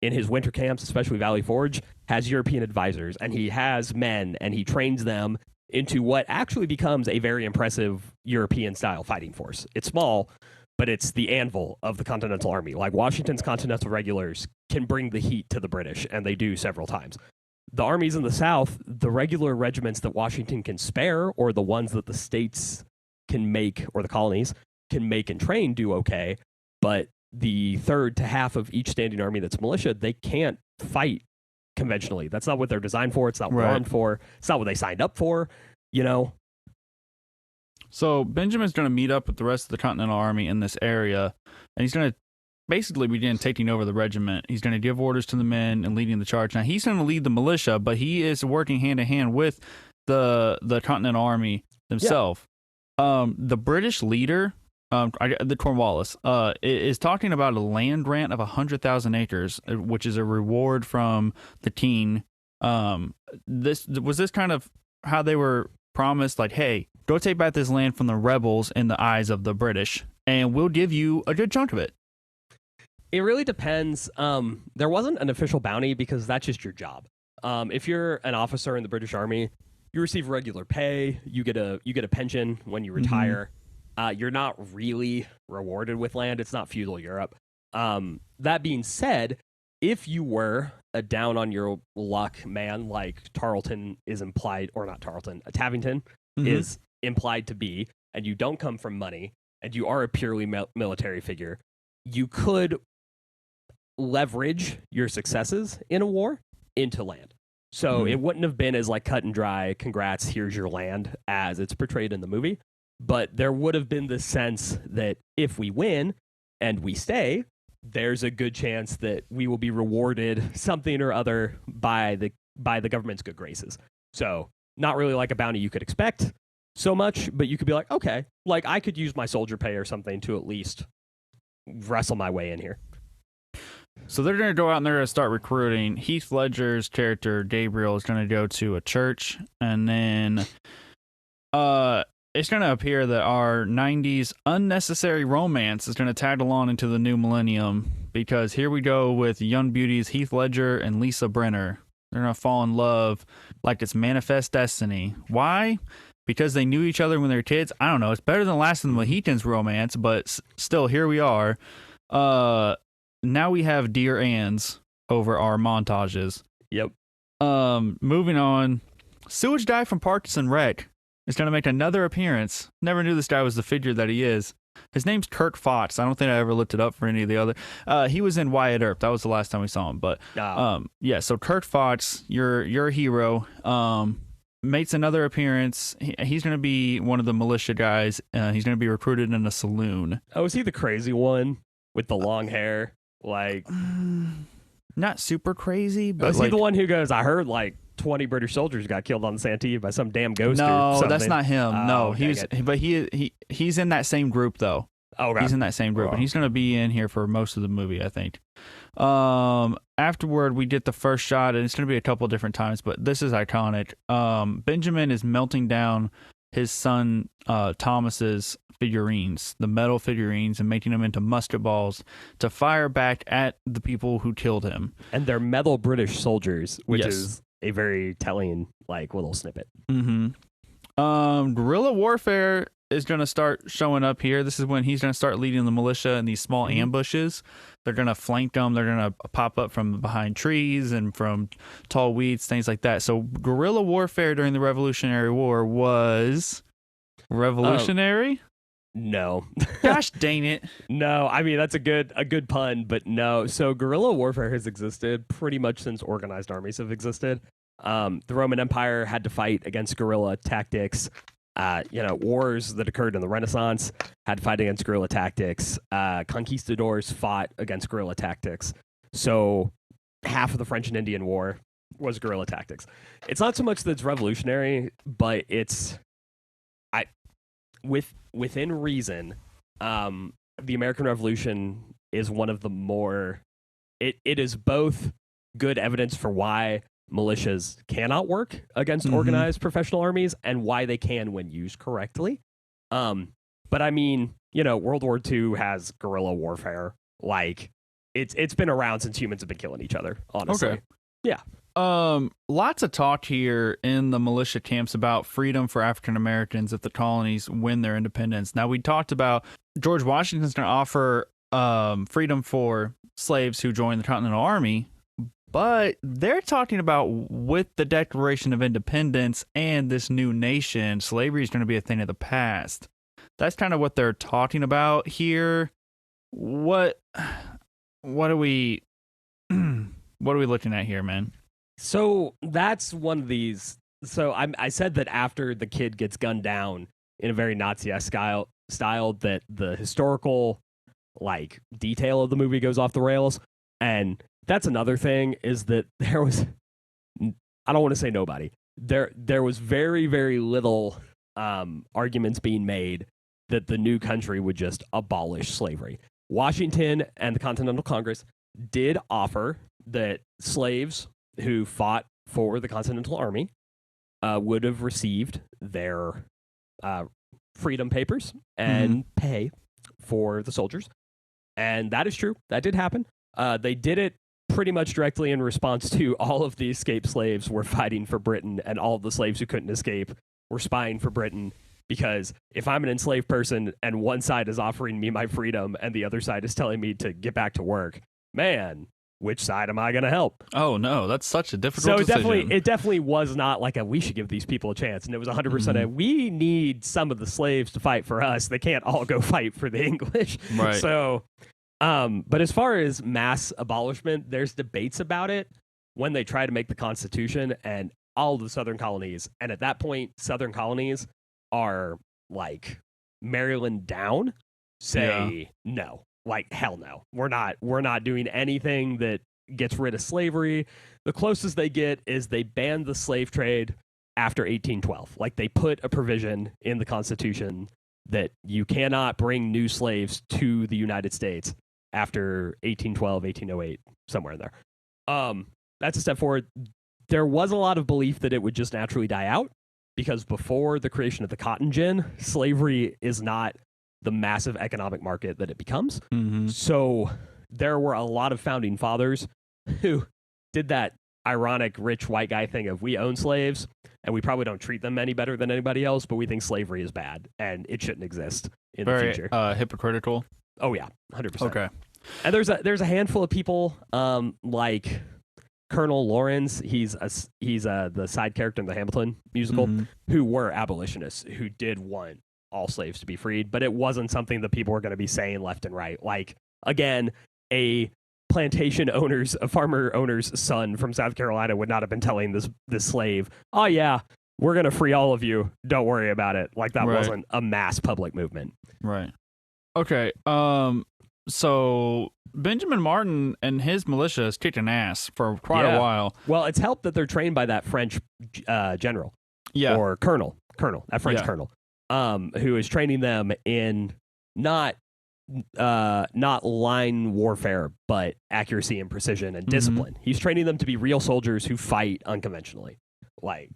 in his winter camps, especially Valley Forge, has European advisors, and he has men, and he trains them into what actually becomes a very impressive European-style fighting force. It's small, but it's the anvil of the Continental Army. Like, Washington's Continental Regulars can bring the heat to the British, and they do several times. The armies in the South, the regular regiments that Washington can spare, or the ones that the states can make, or the colonies can make and train, do okay, but the third to half of each standing army that's militia, they can't fight conventionally. That's not what they're designed for. It's not what they're armed for. It's not what they signed up for, you know? So Benjamin's going to meet up with the rest of the Continental Army in this area, and he's going to basically begin taking over the regiment. He's going to give orders to the men and leading the charge. Now he's going to lead the militia, but he is working hand in hand with the Continental Army themselves. The British leader, the Cornwallis, is talking about a land grant of 100,000 acres, which is a reward from the teen. This kind of how they were promised, like, hey, go take back this land from the rebels in the eyes of the British, and we'll give you a good chunk of it. It really depends. There wasn't an official bounty because that's just your job. If you're an officer in the British Army, you receive regular pay. You get a pension when you retire. You're not really rewarded with land. It's not feudal Europe. That being said, if you were a down on your luck man like Tarleton is implied, or not Tarleton, Tavington is implied to be, and you don't come from money, and you are a purely military figure, you could leverage your successes in a war into land. So it wouldn't have been as like cut and dry, congrats, here's your land, as it's portrayed in the movie. But there would have been the sense that if we win and we stay, there's a good chance that we will be rewarded something or other by the government's good graces. So not really like a bounty you could expect so much, but you could be like, okay, like I could use my soldier pay or something to at least wrestle my way in here. So they're going to go out and they're going to start recruiting. Heath Ledger's character, Gabriel, is going to go to a church, and then it's going to appear that our 90s unnecessary romance is going to tag along into the new millennium, because here we go with young beauties Heath Ledger and Lisa Brenner. They're going to fall in love like it's manifest destiny. Why? Because they knew each other when they were kids? I don't know. It's better than Last of the Mohicans romance, but still, here we are. Now we have Dear Ann's over our montages. Yep. Moving on. Sewage guy from Parks and Rec is going to make another appearance. Never knew this guy was the figure that he is. His name's Kirk Fox. I don't think I ever looked it up for any of the other. He was in Wyatt Earp. That was the last time we saw him. But yeah, so Kirk Fox, you're a hero. Makes another appearance. He's going to be one of the militia guys. He's going to be recruited in a saloon. Oh, is he the crazy one with the long hair? Like, not super crazy, but is he the one who goes, I heard like 20 British soldiers got killed on Santee by some damn ghost or something? No, that's not him. No, okay, he's in that same group though. Oh, okay. He's in that same group, and he's going to be in here for most of the movie, I think. Afterward, we get the first shot, and it's going to be a couple different times, but this is iconic. Benjamin is melting down his son Thomas's figurines, the metal figurines, and making them into musket balls to fire back at the people who killed him. And they're metal British soldiers, which is a very telling like little snippet. Guerrilla warfare is going to start showing up here. This is when he's going to start leading the militia in these small ambushes. They're going to flank them. They're going to pop up from behind trees and from tall weeds, things like that. So guerrilla warfare during the Revolutionary War was revolutionary? No. Gosh dang it. No, I mean, that's a good pun, but no. So guerrilla warfare has existed pretty much since organized armies have existed. The Roman Empire had to fight against guerrilla tactics. Wars that occurred in the Renaissance had to fight against guerrilla tactics. Conquistadors fought against guerrilla tactics. So half of the French and Indian War was guerrilla tactics. It's not so much that it's revolutionary, but it's within reason. The American Revolution is one of the more. It is both good evidence for why militias cannot work against organized professional armies and why they can when used correctly. But I mean, World War II has guerrilla warfare. Like it's been around since humans have been killing each other, honestly. Okay. Yeah. Lots of talk here in the militia camps about freedom for African Americans if the colonies win their independence. Now, we talked about George Washington's going to offer freedom for slaves who join the Continental Army, but they're talking about with the Declaration of Independence and this new nation, slavery is going to be a thing of the past. That's kind of what they're talking about here. What are we looking at here, man? So that's one of these. So I said that after the kid gets gunned down in a very Nazi-esque style, that the historical like detail of the movie goes off the rails. And that's another thing, is that there was, I don't want to say nobody, there was very, very little arguments being made that the new country would just abolish slavery. Washington and the Continental Congress did offer that slaves who fought for the Continental Army would have received their freedom papers and pay for the soldiers. And that is true. That did happen. They did it pretty much directly in response to all of the escaped slaves were fighting for Britain, and all of the slaves who couldn't escape were spying for Britain. Because if I'm an enslaved person and one side is offering me my freedom and the other side is telling me to get back to work, man, which side am I going to help? Oh no, that's such a difficult decision. So it definitely was not like we should give these people a chance. And it was 100% we need some of the slaves to fight for us. They can't all go fight for the English. Right. So, but as far as mass abolishment, there's debates about it when they try to make the Constitution and all the Southern colonies. And at that point, Southern colonies are like Maryland down, say no, like hell no, we're not doing anything that gets rid of slavery. The closest they get is they banned the slave trade after 1812. Like they put a provision in the Constitution that you cannot bring new slaves to the United States after 1812, 1808, somewhere in there. That's a step forward. There was a lot of belief that it would just naturally die out, because before the creation of the cotton gin, slavery is not the massive economic market that it becomes. So there were a lot of founding fathers who did that ironic rich white guy thing of, we own slaves and we probably don't treat them any better than anybody else, but we think slavery is bad and it shouldn't exist in the future. Hypocritical. Oh yeah, 100%. Okay. And there's a handful of people like Colonel Lawrence, he's the side character in the Hamilton musical, who were abolitionists, who did want all slaves to be freed, but it wasn't something that people were going to be saying left and right. Like, again, a farmer owner's son from South Carolina would not have been telling this slave, oh yeah, we're going to free all of you, don't worry about it. Like, that wasn't a mass public movement. Right. Okay. So Benjamin Martin and his militia has kicked an ass for quite a while. Well, it's helped that they're trained by that French general, or colonel, that French colonel, who is training them in not line warfare, but accuracy and precision and discipline. He's training them to be real soldiers who fight unconventionally. Like,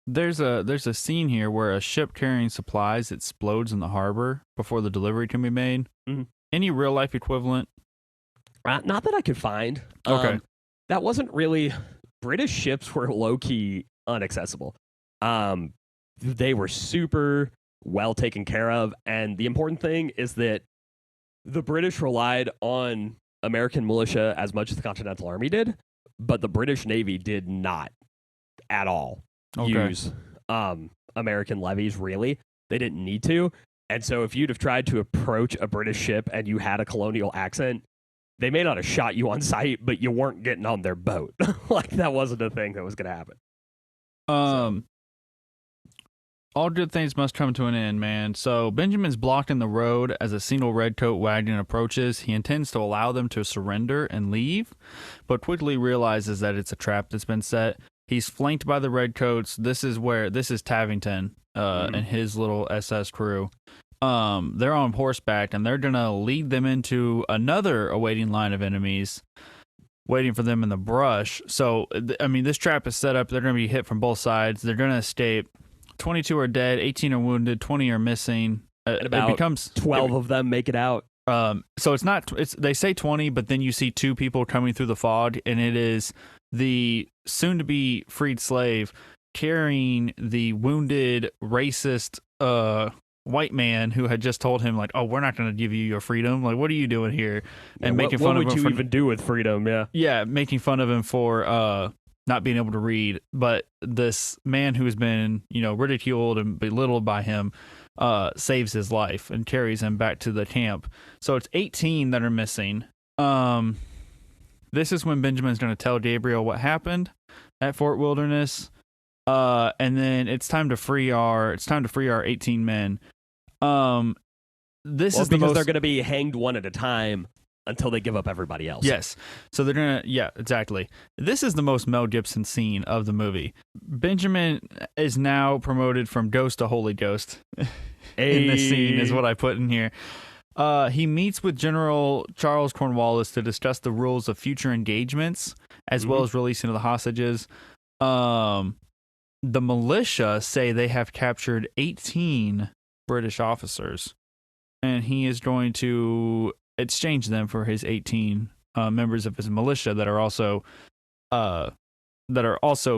there's a scene here where a ship carrying supplies explodes in the harbor before the delivery can be made. Any real life equivalent? Not that I could find. Okay. That wasn't really. British ships were low key inaccessible. They were super well taken care of, and the important thing is that the British relied on American militia as much as the Continental Army did, but the British Navy did not at all use American levies, really. They didn't need to. And so if you'd have tried to approach a British ship and you had a colonial accent, they may not have shot you on sight, but you weren't getting on their boat. Like, that wasn't a thing that was going to happen. All good things must come to an end, man. So Benjamin's blocking the road as a single redcoat wagon approaches. He intends to allow them to surrender and leave, but quickly realizes that it's a trap that's been set. He's flanked by the redcoats. This is Tavington and his little SS crew. They're on horseback, and they're going to lead them into another awaiting line of enemies waiting for them in the brush. So, this trap is set up. They're going to be hit from both sides. They're going to escape. 22 are dead, 18 are wounded, 20 are missing. And about 12 of them make it out. So they say 20, but then you see two people coming through the fog, and it is the soon-to-be freed slave carrying the wounded, racist white man who had just told him, like, oh, we're not going to give you your freedom. Like, what are you doing here? And making fun of him. What would you even do with freedom? Yeah. Yeah, making fun of him for not being able to read. But this man who's been, ridiculed and belittled by him saves his life and carries him back to the camp. So it's 18 that are missing. This is when Benjamin's going to tell Gabriel what happened at Fort Wilderness. And then it's time to free our 18 men. this Well, is the because most. they're going to be hanged one at a time until they give up everybody else. Yes. So they're gonna. Yeah, exactly. This is the most Mel Gibson scene of the movie. Benjamin is now promoted from ghost to Holy Ghost. In this scene is what I put in here. He meets with General Charles Cornwallis to discuss the rules of future engagements as well as releasing of the hostages. The militia say they have captured 18 British officers, and he is going to exchange them for his 18 members of his militia that are also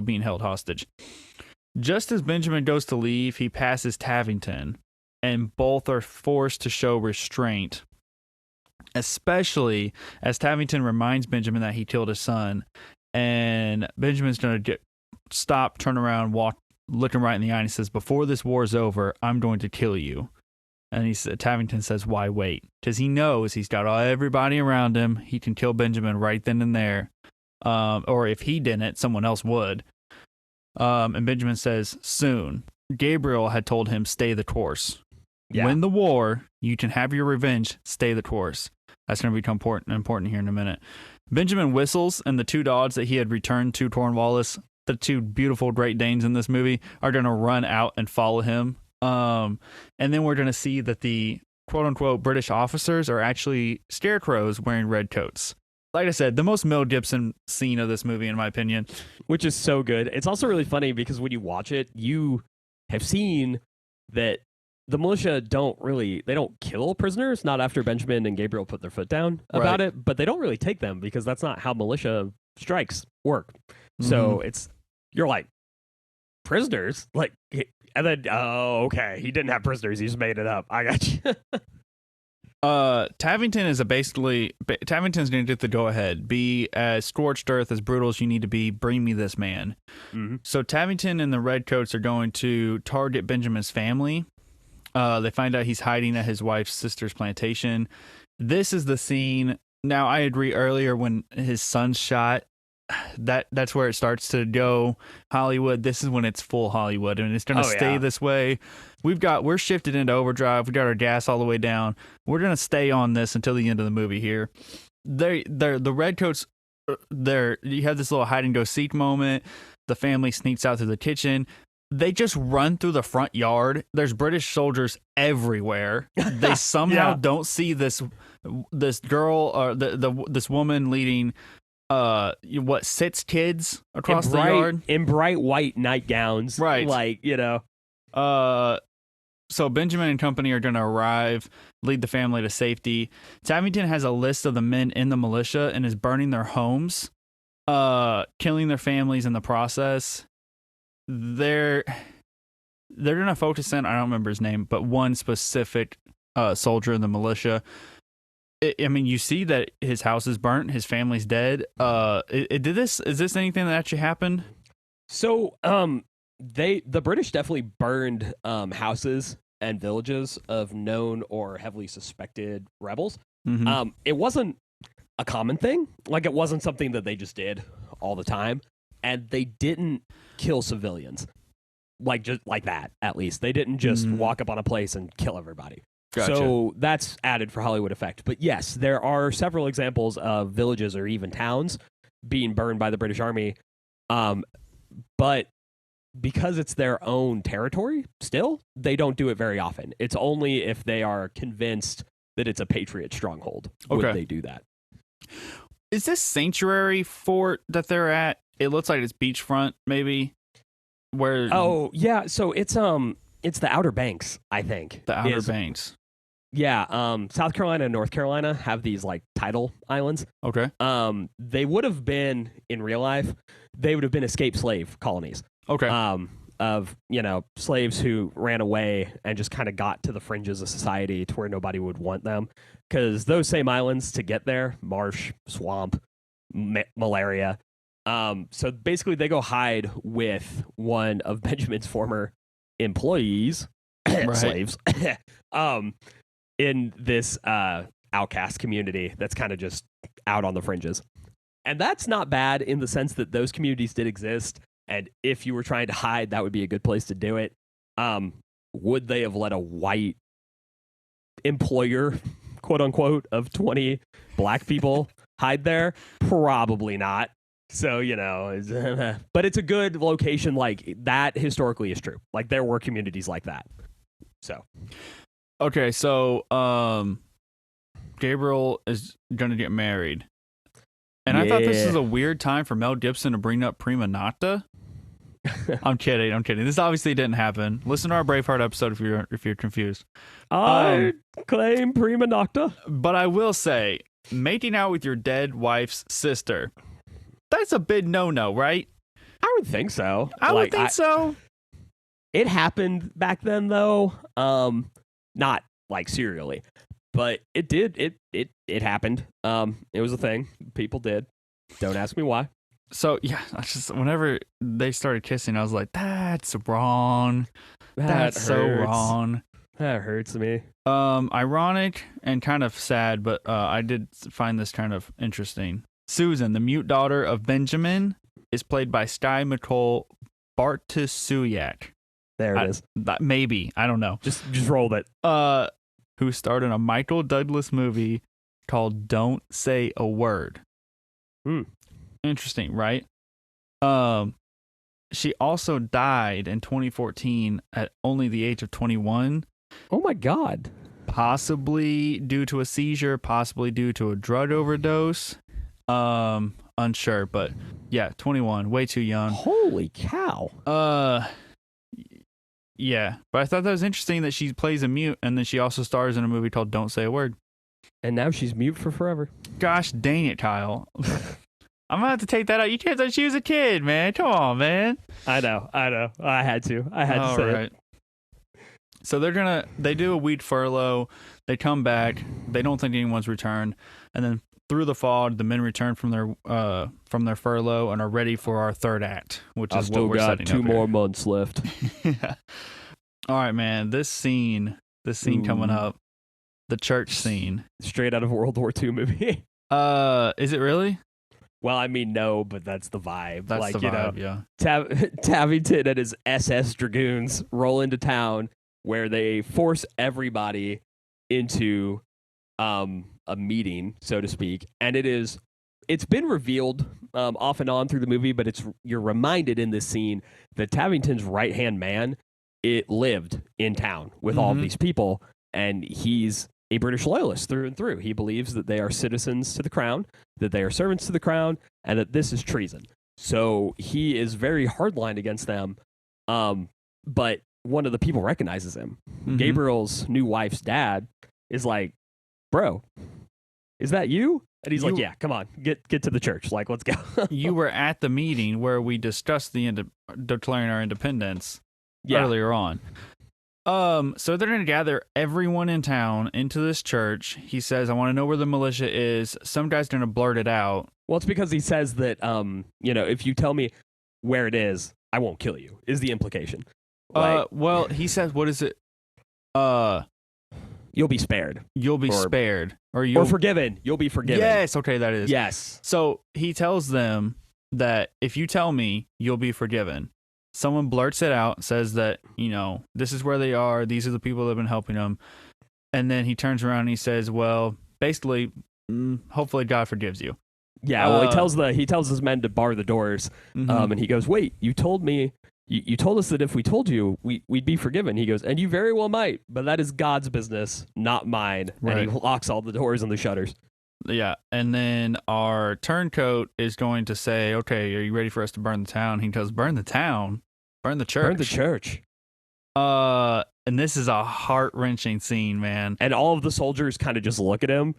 being held hostage. Just as Benjamin goes to leave, he passes Tavington, and both are forced to show restraint, especially as Tavington reminds Benjamin that he killed his son, and Benjamin's going to stop, turn around, walk, look him right in the eye, and he says, "Before this war is over, I'm going to kill you." And Tavington says, "Why wait?" Because he knows he's got everybody around him. He can kill Benjamin right then and there. Or if he didn't, someone else would. And Benjamin says, "Soon." Gabriel had told him, "Stay the course. Win the war. You can have your revenge. Stay the course." That's going to become important here in a minute. Benjamin whistles, and the two dogs that he had returned to Cornwallis, the two beautiful Great Danes in this movie, are going to run out and follow him. And then we're going to see that the quote-unquote British officers are actually scarecrows wearing red coats. Like I said, the most Mel Gibson scene of this movie, in my opinion. Which is so good. It's also really funny because when you watch it, you have seen that the militia don't kill prisoners, not after Benjamin and Gabriel put their foot down about it, but they don't really take them because that's not how militia strikes work. So you're like, prisoners? Like, and then, oh, okay, he didn't have prisoners, he just made it up. I got you. Tavington's going to get the go ahead. Be as scorched earth, as brutal as you need to be. Bring me this man. So Tavington and the redcoats are going to target Benjamin's family. They find out he's hiding at his wife's sister's plantation. This is the scene. Now, I agree earlier when his son's shot. That's where it starts to go Hollywood. This is when it's full Hollywood, and it's going to stay this way. We're shifted into overdrive. We got our gas all the way down. We're going to stay on this until the end of the movie here. The redcoats, you have this little hide and go seek moment. The family sneaks out through the kitchen. They just run through the front yard. There's British soldiers everywhere. They somehow don't see this girl or this woman leading 6 kids across the yard in bright white nightgowns, right? Like, so Benjamin and company are going to arrive, lead the family to safety. Tavington has a list of the men in the militia and is burning their homes, killing their families in the process. They're going to focus on, I don't remember his name, but one specific soldier in the militia. I mean, you see that his house is burnt, his family's dead. Is this anything that actually happened? So, the British definitely burned houses and villages of known or heavily suspected rebels. It wasn't a common thing. Like, it wasn't something that they just did all the time, and they didn't kill civilians just like that. At least they didn't just walk up on a place and kill everybody. Gotcha. So that's added for Hollywood effect. But yes, there are several examples of villages or even towns being burned by the British Army. But because it's their own territory still, they don't do it very often. It's only if they are convinced that it's a Patriot stronghold would they do that. Is this sanctuary fort that they're at? It looks like it's beachfront, maybe. Where? Oh, yeah. So it's the Outer Banks, I think. The Outer Banks. Yeah, South Carolina and North Carolina have these like tidal islands. Okay. They would have been in real life. They would have been escaped slave colonies. Okay. Of slaves who ran away and just kind of got to the fringes of society to where nobody would want them, because those same islands to get there, marsh, swamp, malaria. So basically, they go hide with one of Benjamin's former employees, slaves. In this outcast community that's kind of just out on the fringes. And that's not bad in the sense that those communities did exist, and if you were trying to hide, that would be a good place to do it. Would they have let a white employer, quote unquote, of 20 black people hide there? Probably not. So, but it's a good location. Like, that historically is true. Like, there were communities like that. So, Okay, so Gabriel is gonna get married, and I thought this was a weird time for Mel Gibson to bring up prima nocta. I'm kidding. This obviously didn't happen. Listen to our Braveheart episode if you're confused. I claim prima nocta. But I will say, making out with your dead wife's sister, that's a big no-no, right? I would think so. I would think so. It happened back then, though. Not like serially, but it did. It happened. It was a thing. People did. Don't ask me why. So yeah, whenever they started kissing, I was like, "That's wrong. That's so wrong." That hurts me. Ironic and kind of sad, but I did find this kind of interesting. Susan, the mute daughter of Benjamin, is played by Sky McCall Bartosiak. There it is. Maybe. I don't know. Just rolled it. Who starred in a Michael Douglas movie called Don't Say a Word. Interesting, right? She also died in 2014 at only the age of 21. Oh my God. Possibly due to a seizure, possibly due to a drug overdose. Unsure, but yeah, 21, way too young. Holy cow. Yeah, but I thought that was interesting that she plays a mute, and then she also stars in a movie called Don't Say a Word. And now she's mute for forever. Gosh dang it, Kyle. I'm gonna have to take that out. You can't say she was a kid, man. Come on, man. I know. I had to say it. So they do a weed furlough. They come back. They don't think anyone's returned, and then through the fog, the men return from their furlough and are ready for our third act, which is what we're setting up here. 2 more months left. Yeah. All right, man. This scene coming up, the church scene, straight out of a World War II movie. Is it really? Well, I mean, no, but that's the vibe. That's the vibe, yeah. Tavington and his SS Dragoons roll into town where they force everybody into a meeting, so to speak, and it's been revealed off and on through the movie, but you're reminded in this scene that Tavington's right-hand man, it lived in town with all of these people, and he's a British loyalist through and through. He believes that they are citizens to the crown, that they are servants to the crown, and that this is treason. So he is very hardline against them, but one of the people recognizes him. Gabriel's new wife's dad is like, "Bro, is that you?" And he's like, "Yeah, come on, get to the church. Like, let's go." You were at the meeting where we discussed declaring our independence earlier on. So they're going to gather everyone in town into this church. He says, "I want to know where the militia is." Some guy's going to blurt it out. Well, it's because he says that, if you tell me where it is, I won't kill you, is the implication. Well, he says, what is it? You'll be spared. You'll be spared. Or forgiven. You'll be forgiven. Yes, okay, that is. Yes. So he tells them that if you tell me, you'll be forgiven. Someone blurts it out, says that, this is where they are. These are the people that have been helping them. And then he turns around and he says, well, basically, hopefully God forgives you. Yeah, well, he tells his men to bar the doors. And he goes, wait, you told me, you told us that if we told you, we'd be forgiven. He goes, and you very well might, but that is God's business, not mine. Right. And he locks all the doors and the shutters. Yeah, and then our turncoat is going to say, okay, are you ready for us to burn the town? He goes, burn the town? Burn the church. Burn the church. And this is a heart-wrenching scene, man. And all of the soldiers kind of just look at him.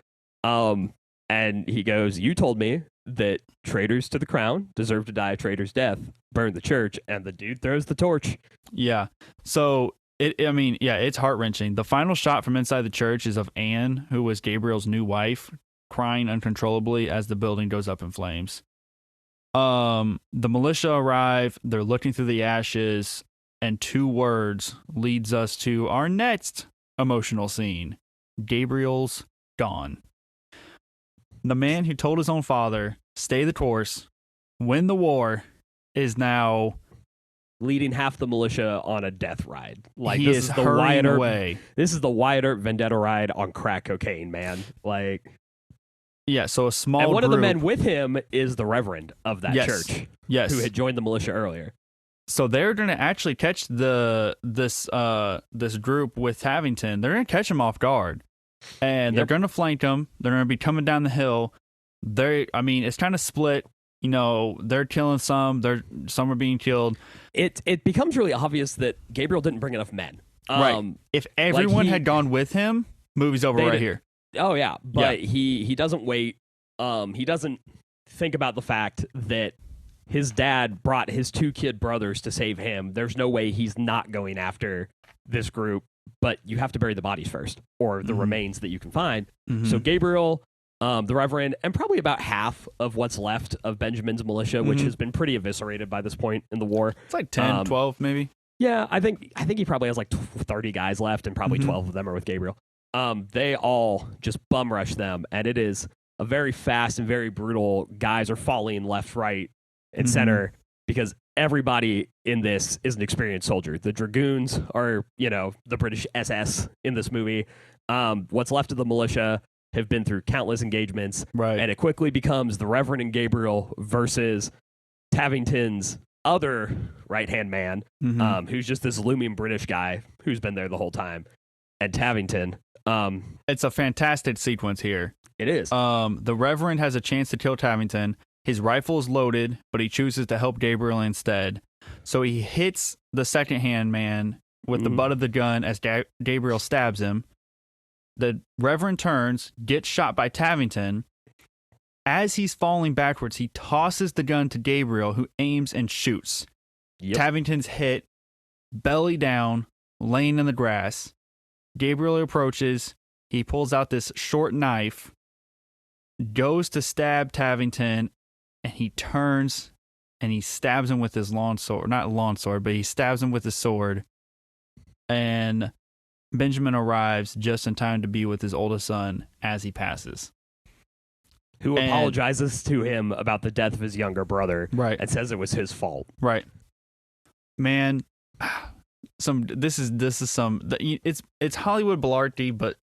And he goes, you told me that traitors to the crown deserve to die a traitor's death. Burn the church. And the dude throws the torch. Yeah. So, it's heart-wrenching. The final shot from inside the church is of Anne, who was Gabriel's new wife, crying uncontrollably as the building goes up in flames. The militia arrive. They're looking through the ashes, and 2 words leads us to our next emotional scene. Gabriel's gone. The man who told his own father, stay the course, win the war, is now leading half the militia on a death ride. Like, he this is is the hurrying Wyatt Earp, away. This is the Wyatt Earp vendetta ride on crack cocaine, man. Like, Yeah, so a small and one of the group- men with him is the reverend of that Yes. church, Yes. who had joined the militia earlier. So they're going to actually catch this group with Tavington. They're going to catch him off guard, and they're going to flank them. They're going to be coming down the hill. It's kind of split. You know, they're killing some. Some are being killed. It becomes really obvious that Gabriel didn't bring enough men. Right. If everyone he- had gone with him, movie's over right here. Oh yeah, but he doesn't wait. He doesn't think about the fact that his dad brought his 2 kid brothers to save him. There's no way he's not going after this group, but you have to bury the bodies first, or the remains that you can find. So Gabriel, the Reverend, and probably about half of what's left of Benjamin's militia, which has been pretty eviscerated by this point in the war. It's like 10, 12 maybe. Yeah, I think he probably has like 30 guys left, and probably 12 of them are with Gabriel. They all just bum rush them, and it is a very fast and very brutal. Guys are falling left, right, and center, because everybody in this is an experienced soldier. The dragoons are, the British SS in this movie. What's left of the militia have been through countless engagements, Right. and it quickly becomes the Reverend and Gabriel versus Tavington's other right-hand man, who's just this looming British guy who's been there the whole time, and Tavington. It's a fantastic sequence here. It is. The Reverend has a chance to kill Tavington. His rifle is loaded, but he chooses to help Gabriel instead. So he hits the second-hand man with the butt of the gun as Gabriel stabs him. The Reverend turns, gets shot by Tavington. As he's falling backwards, he tosses the gun to Gabriel, who aims and shoots. Yep. Tavington's hit, belly down, laying in the grass. Gabriel approaches. He pulls out this short knife, goes to stab Tavington, and he turns and he stabs him with his long sword. Not long sword, but he stabs him with his sword. And Benjamin arrives just in time to be with his oldest son as he passes. Who apologizes to him about the death of his younger brother, Right. and says it was his fault. Right. Man, it's Hollywood Ballarty, but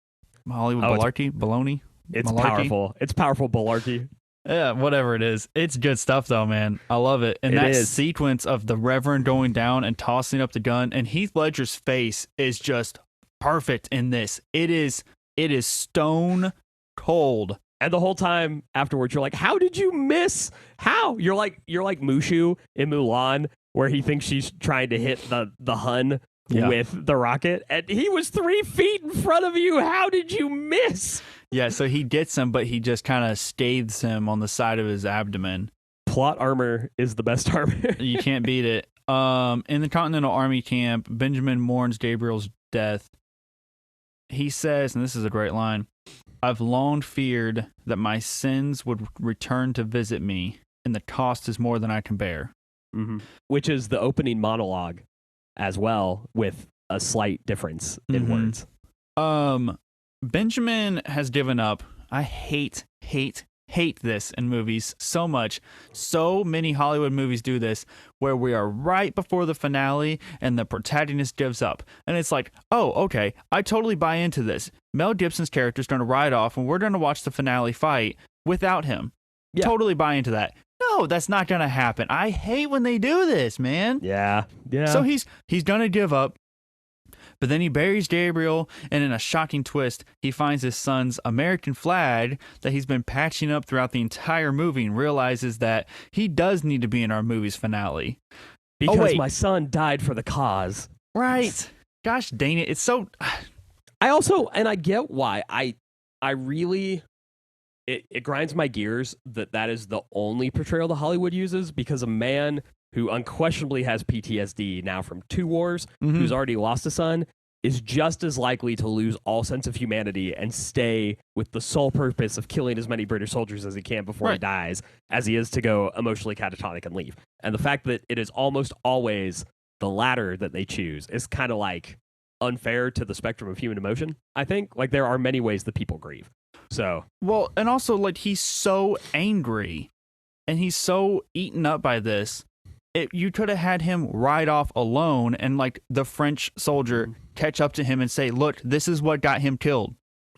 Hollywood Baloney? It's Malarkey? powerful. It's powerful Ballarkey. Yeah, whatever it is. It's good stuff, though, man. I love it. And that sequence of the Reverend going down and tossing up the gun, and Heath Ledger's face is just perfect in this. It is stone cold. And the whole time afterwards, you're like, how did you miss? How? You're like Mushu in Mulan, where he thinks she's trying to hit the Hun with the rocket, and he was 3 feet in front of you. How did you miss? Yeah, so he gets him, but he just kind of scathes him on the side of his abdomen. Plot armor is the best armor. You can't beat it. In the Continental Army camp, Benjamin mourns Gabriel's death. He says, and this is a great line, "I've long feared that my sins would return to visit me, and the cost is more than I can bear." Which is the opening monologue as well, with a slight difference in words. Benjamin has given up. I hate this in movies so much. So many Hollywood movies do this, where we are right before the finale and the protagonist gives up. And it's like, oh, okay, I totally buy into this. Mel Gibson's character is going to ride off and we're going to watch the finale fight without him. Yeah. Totally buy into that. No, that's not going to happen. I hate when they do this, man. Yeah. So he's going to give up. But then he buries Gabriel, and in a shocking twist, he finds his son's American flag that he's been patching up throughout the entire movie and realizes that he does need to be in our movie's finale. Because my son died for the cause. Right. Gosh dang it. It's so... I get why. I really... It grinds my gears that is the only portrayal that Hollywood uses, because a man who unquestionably has PTSD now from 2 wars, who's already lost a son, is just as likely to lose all sense of humanity and stay with the sole purpose of killing as many British soldiers as he can before he dies, as he is to go emotionally catatonic and leave. And the fact that it is almost always the latter that they choose is kind of like unfair to the spectrum of human emotion, I think. Like, there are many ways that people grieve. So, well, and also, like, he's so angry and he's so eaten up by this you could have had him ride off alone and like the French soldier catch up to him and say, look, this is what got him killed.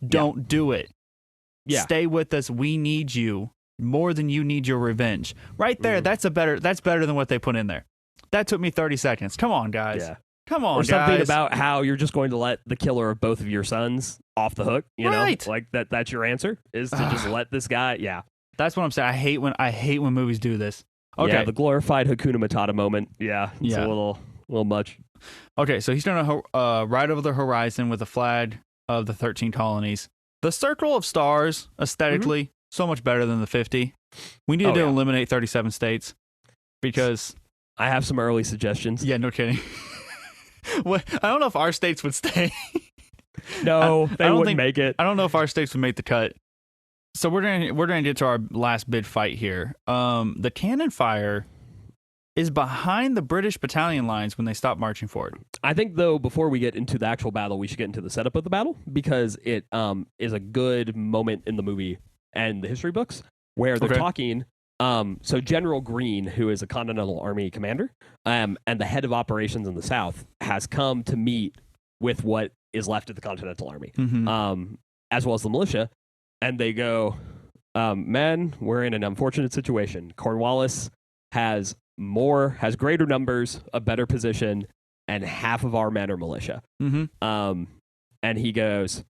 Don't do it. Yeah. Stay with us. We need you more than you need your revenge. Right there. That's better than what they put in there. That took me 30 seconds. Come on, guys. Yeah. Come on, or something guys. about how you're just going to let the killer of both of your sons off the hook, you know? Like that's your answer is to just let this guy. Yeah. That's what I'm saying. I hate when movies do this. Okay. Yeah, the glorified Hakuna Matata moment. Yeah. It's a little much. Okay, so he's going to ride over the horizon with a flag of the 13 colonies. The circle of stars, aesthetically, so much better than the 50. We need to eliminate 37 states because I have some early suggestions. Yeah, no kidding. Well, I don't know if our states would stay. No, they wouldn't make it. I don't know if our states would make the cut. So we're gonna get to our last big fight here. The cannon fire is behind the British battalion lines when they stop marching forward. I think, though, before we get into the actual battle, we should get into the setup of the battle because it is a good moment in the movie and the history books where they're talking. So General Greene, who is a Continental Army commander, and the head of operations in the South, has come to meet with what is left of the Continental Army, as well as the militia, and they go, men, we're in an unfortunate situation. Cornwallis has greater numbers, a better position, and half of our men are militia. And he goes,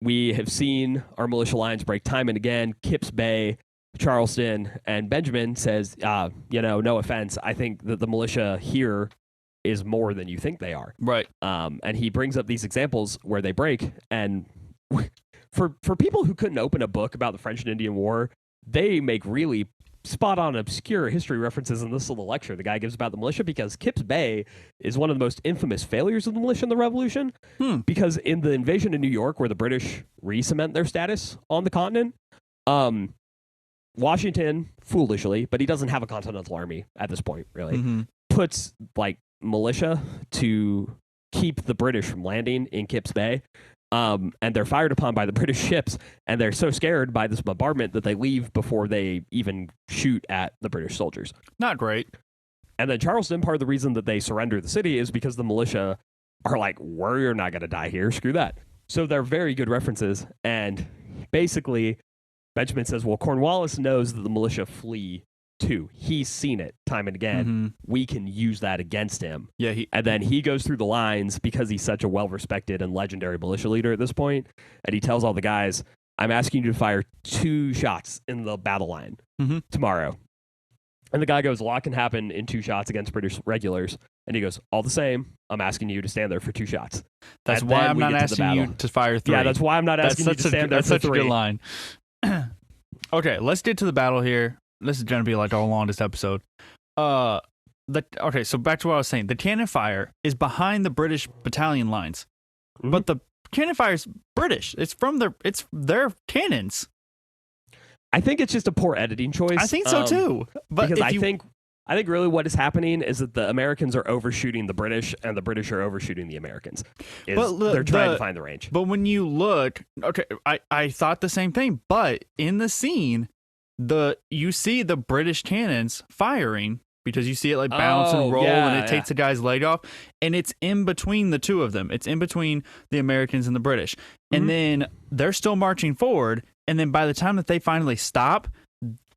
we have seen our militia lines break time and again. Kips Bay, Charleston, and Benjamin says, no offense, I think that the militia here is more than you think they are. Right. And he brings up these examples where they break. And for people who couldn't open a book about the French and Indian War, they make really spot-on obscure history references in this little lecture the guy gives about the militia, because Kips Bay is one of the most infamous failures of the militia in the Revolution. Because in the invasion of New York, where the British re-cement their status on the continent, Washington, foolishly, but he doesn't have a Continental Army at this point, really, puts like militia to keep the British from landing in Kips Bay. And they're fired upon by the British ships, and they're so scared by this bombardment that they leave before they even shoot at the British soldiers. Not great. And then Charleston, part of the reason that they surrender the city is because the militia are like, we're not going to die here, screw that. So they're very good references, and basically Benjamin says, well, Cornwallis knows that the militia flee too. He's seen it time and again. We can use that against him. Yeah. And then he goes through the lines because he's such a well-respected and legendary militia leader at this point, and he tells all the guys, I'm asking you to fire 2 shots in the battle line tomorrow. And the guy goes, a lot can happen in 2 shots against British regulars. And he goes, all the same, I'm asking you to stand there for 2 shots. That's why I'm not asking you to fire 3. Yeah, that's why I'm not asking you to stand there for 3. That's such a good line. Okay, let's get to the battle here. This is going to be like our longest episode. Okay, so back to what I was saying. The cannon fire is behind the British battalion lines. But the cannon fire is British. It's their cannons. I think it's just a poor editing choice. I think so too. But because I think really what is happening is that the Americans are overshooting the British and the British are overshooting the Americans. They're trying to find the range. But when you look, okay, I thought the same thing. But in the scene, you see the British cannons firing because you see it like bounce and roll and it takes the guy's leg off. And it's in between the two of them. It's in between the Americans and the British. And then they're still marching forward. And then by the time that they finally stop,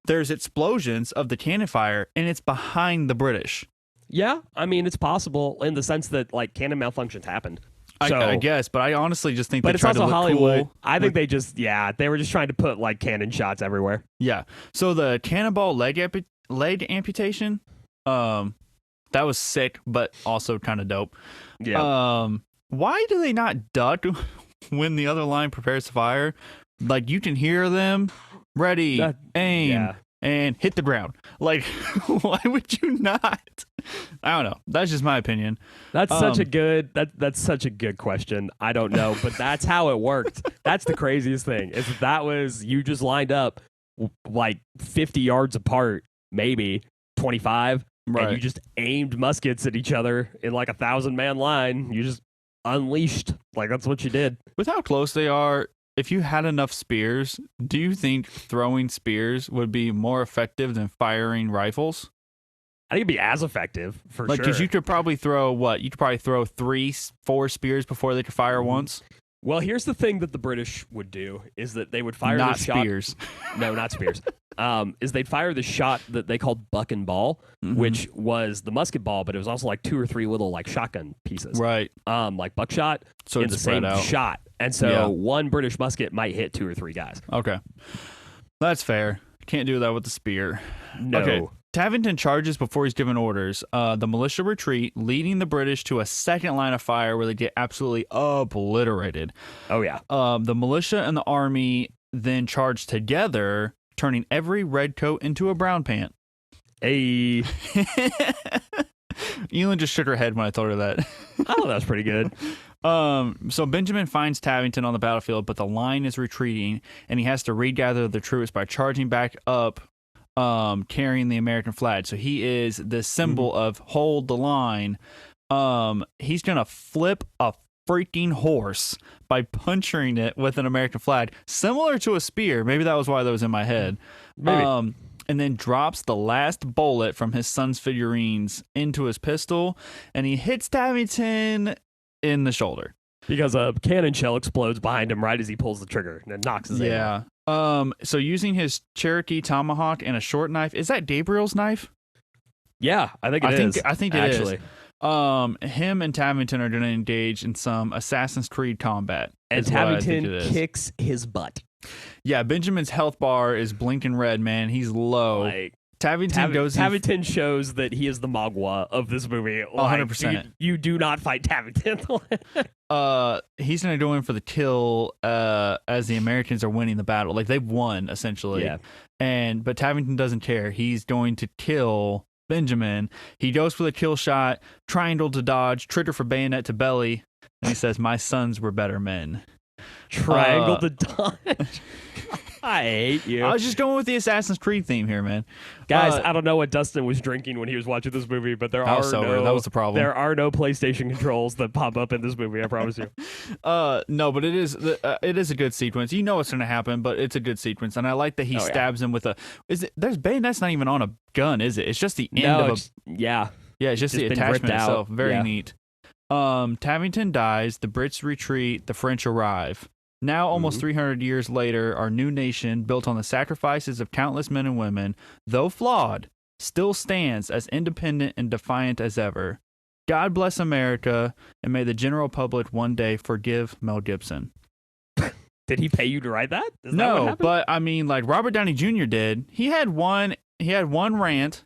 there's explosions of the cannon fire, and it's behind the British. Yeah, I mean, it's possible in the sense that like cannon malfunctions happened. I guess, but I honestly just think. But they it's tried to also look Hollywood. Cool. I think they were just trying to put like cannon shots everywhere. Yeah. So the cannonball leg amputation, that was sick, but also kind of dope. Yeah. Why do they not duck when the other line prepares to fire? Like you can hear them. Ready, aim, and hit the ground. Like, why would you not? I don't know. That's just my opinion. That's such a good question. I don't know, but that's how it worked. That's the craziest thing. You just lined up like 50 yards apart, maybe 25, and you just aimed muskets at each other in like 1,000-man line. You just unleashed. Like that's what you did. With how close they are. If you had enough spears, do you think throwing spears would be more effective than firing rifles? I think it'd be as effective for Like, sure. because you could probably throw what? You could probably throw 4 spears before they could fire once. Well, here's the thing that the British would do is that they would fire Not the shot. spears. No, not spears. Is they'd fire the shot that they called buck and ball, which was the musket ball, but it was also like 2 or 3 little like shotgun pieces. Right. Like buckshot So in it's the spread same out. shot. And so one British musket might hit 2 or 3 guys. Okay. That's fair. Can't do that with the spear. No. Okay. Tavington charges before he's given orders. The militia retreat, leading the British to a second line of fire where they get absolutely obliterated. Oh, yeah. The militia and the army then charge together, turning every red coat into a brown pant. Hey. Elin just shook her head when I told her that. I thought that was pretty good. So Benjamin finds Tavington on the battlefield, but the line is retreating, and he has to regather the troops by charging back up, carrying the American flag. So he is the symbol of hold the line. He's gonna flip a freaking horse by puncturing it with an American flag, similar to a spear. Maybe that was why that was in my head. Maybe. And then drops the last bullet from his son's figurines into his pistol, and he hits Tavington in the shoulder. Because a cannon shell explodes behind him right as he pulls the trigger and it knocks his aim out. So using his Cherokee tomahawk and a short knife, is that Gabriel's knife? Yeah, I think it is. I think it actually. is. Him and Tavington are going to engage in some Assassin's Creed combat. And Tavington kicks his butt. Yeah, Benjamin's health bar is blinking red, man. He's low. Like, Tavington shows that he is the Magua of this movie. 100%. You do not fight Tavington. He's going to go in for the kill as the Americans are winning the battle. Like, they've won, essentially. Yeah. But Tavington doesn't care. He's going to kill Benjamin. He goes for the kill shot, triangle to dodge, trigger for bayonet to belly, and he says, "My sons were better men." Triangle to dodge. I hate you. I was just going with the Assassin's Creed theme here, man. Guys, I don't know what Dustin was drinking when he was watching this movie, but that was the problem. There are no PlayStation controls that pop up in this movie, I promise you. No, but it is a good sequence. You know what's going to happen, but it's a good sequence, and I like that he stabs him with a. There's bayonet's not even on a gun, is it? It's just the end of a. Yeah, it's just the attachment itself. Very neat. Tavington dies. The Brits retreat. The French arrive. Now, almost 300 years later, our new nation, built on the sacrifices of countless men and women, though flawed, still stands as independent and defiant as ever. God bless America, and may the general public one day forgive Mel Gibson. Did he pay you to write that? Is that what No, happened? but I mean, like Robert Downey Jr. did. He had one rant,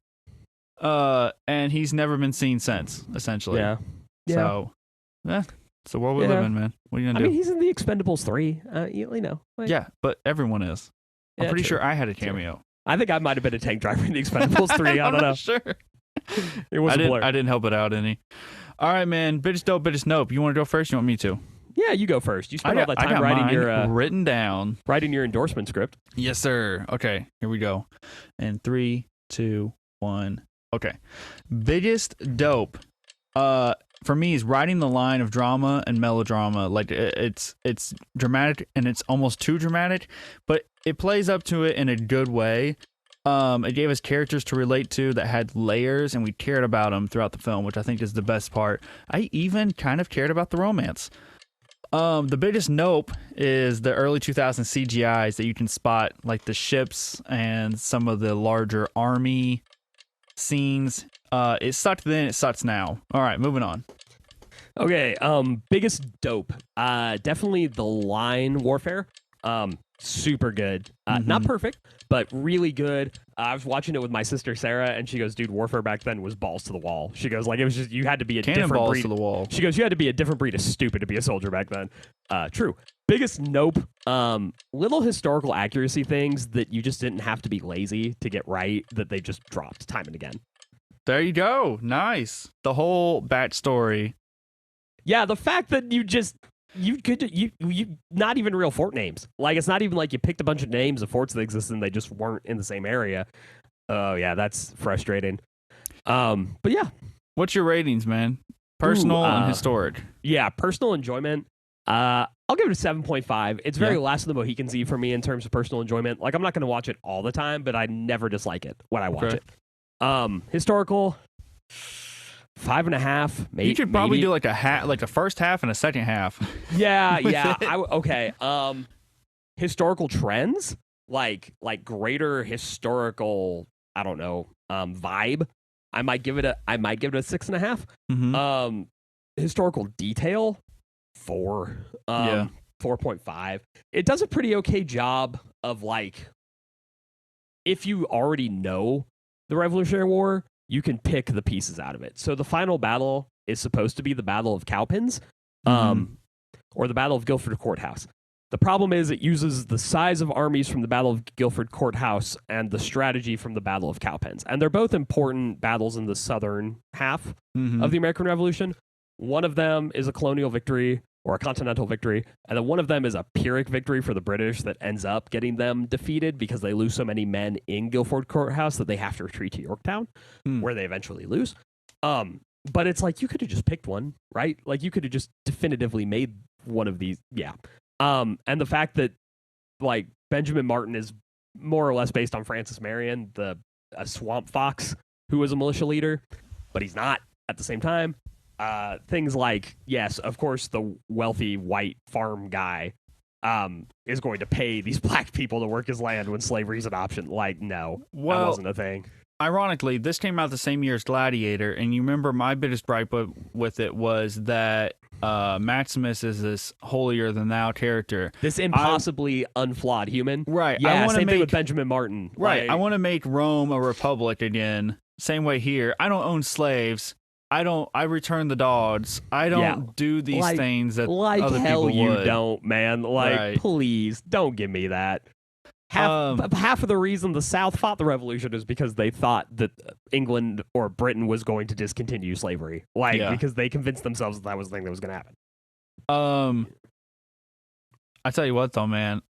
and he's never been seen since, essentially. Yeah. So, it's the world we live in, man. What are you gonna do? I mean, he's in the Expendables 3. You know. Like, yeah, but everyone is. I'm pretty sure I had a cameo. I think I might have been a tank driver in the Expendables 3. I don't know. Sure. It was a blur. I didn't help it out any. All right, man. Bitch dope, bitch nope. You want to go first? You want me to? Yeah, you go first. You spent all that time I got writing mine written down. Writing your endorsement script. Yes, sir. Okay, here we go. And 3, 2, 1. Okay. Biggest dope. For me, is writing the line of drama and melodrama. Like it's dramatic and it's almost too dramatic, but it plays up to it in a good way. It gave us characters to relate to that had layers, and we cared about them throughout the film, which I think is the best part. I even kind of cared about the romance. The biggest nope is the early 2000s CGIs that you can spot, like the ships and some of the larger army scenes. It sucked then, it sucks now. All right, moving on. Okay, biggest dope. Definitely the line warfare. Super good. Not perfect, but really good. I was watching it with my sister Sarah, and she goes, "Dude, warfare back then was balls to the wall." She goes, "Like it was just you had to be a different balls breed to the wall." She goes, "You had to be a different breed of stupid to be a soldier back then." True. Biggest nope. Little historical accuracy things that you just didn't have to be lazy to get right that they just dropped time and again. There you go. Nice. The whole backstory. Yeah, the fact that you not even real fort names. Like it's not even like you picked a bunch of names of forts that existed and they just weren't in the same area. Oh yeah, that's frustrating. But yeah. What's your ratings, man? Personal and historic. Yeah, personal enjoyment. I'll give it a 7.5. It's very Last of the Mohicans-y for me in terms of personal enjoyment. Like I'm not going to watch it all the time, but I never dislike it when I watch it. Historical 5.5. Maybe You should probably do like a first half and a second half. Yeah. Okay. Historical trends, like greater historical, I don't know, vibe. I might give it a 6.5. Mm-hmm. Historical detail, 4. 4.5. It does a pretty okay job of like, if you already know the Revolutionary War, you can pick the pieces out of it. So the final battle is supposed to be the Battle of Cowpens, or the Battle of Guilford Courthouse. The problem is it uses the size of armies from the Battle of Guilford Courthouse and the strategy from the Battle of Cowpens. And they're both important battles in the southern half of the American Revolution. One of them is a colonial victory or a continental victory, and then one of them is a Pyrrhic victory for the British that ends up getting them defeated because they lose so many men in Guilford Courthouse that they have to retreat to Yorktown, where they eventually lose. But it's like, you could have just picked one, right? Like, you could have just definitively made one of these. Yeah. And the fact that, like, Benjamin Martin is more or less based on Francis Marion, a swamp fox who was a militia leader, but he's not at the same time. Things like, yes, of course, the wealthy white farm guy is going to pay these black people to work his land when slavery's an option. Like, no, that wasn't a thing. Ironically, this came out the same year as Gladiator, and you remember my biggest gripe with it was that Maximus is this holier-than-thou character. This impossibly unflawed human. Right. Yeah, same thing with Benjamin Martin. Right. Like, I want to make Rome a republic again. Same way here. I don't own slaves. I return the dogs. I don't do these things that other hell people would. You don't, man. Like, please, don't give me that. Half of the reason the South fought the Revolution is because they thought that England or Britain was going to discontinue slavery. Because they convinced themselves that was the thing that was going to happen. I tell you what, though, man.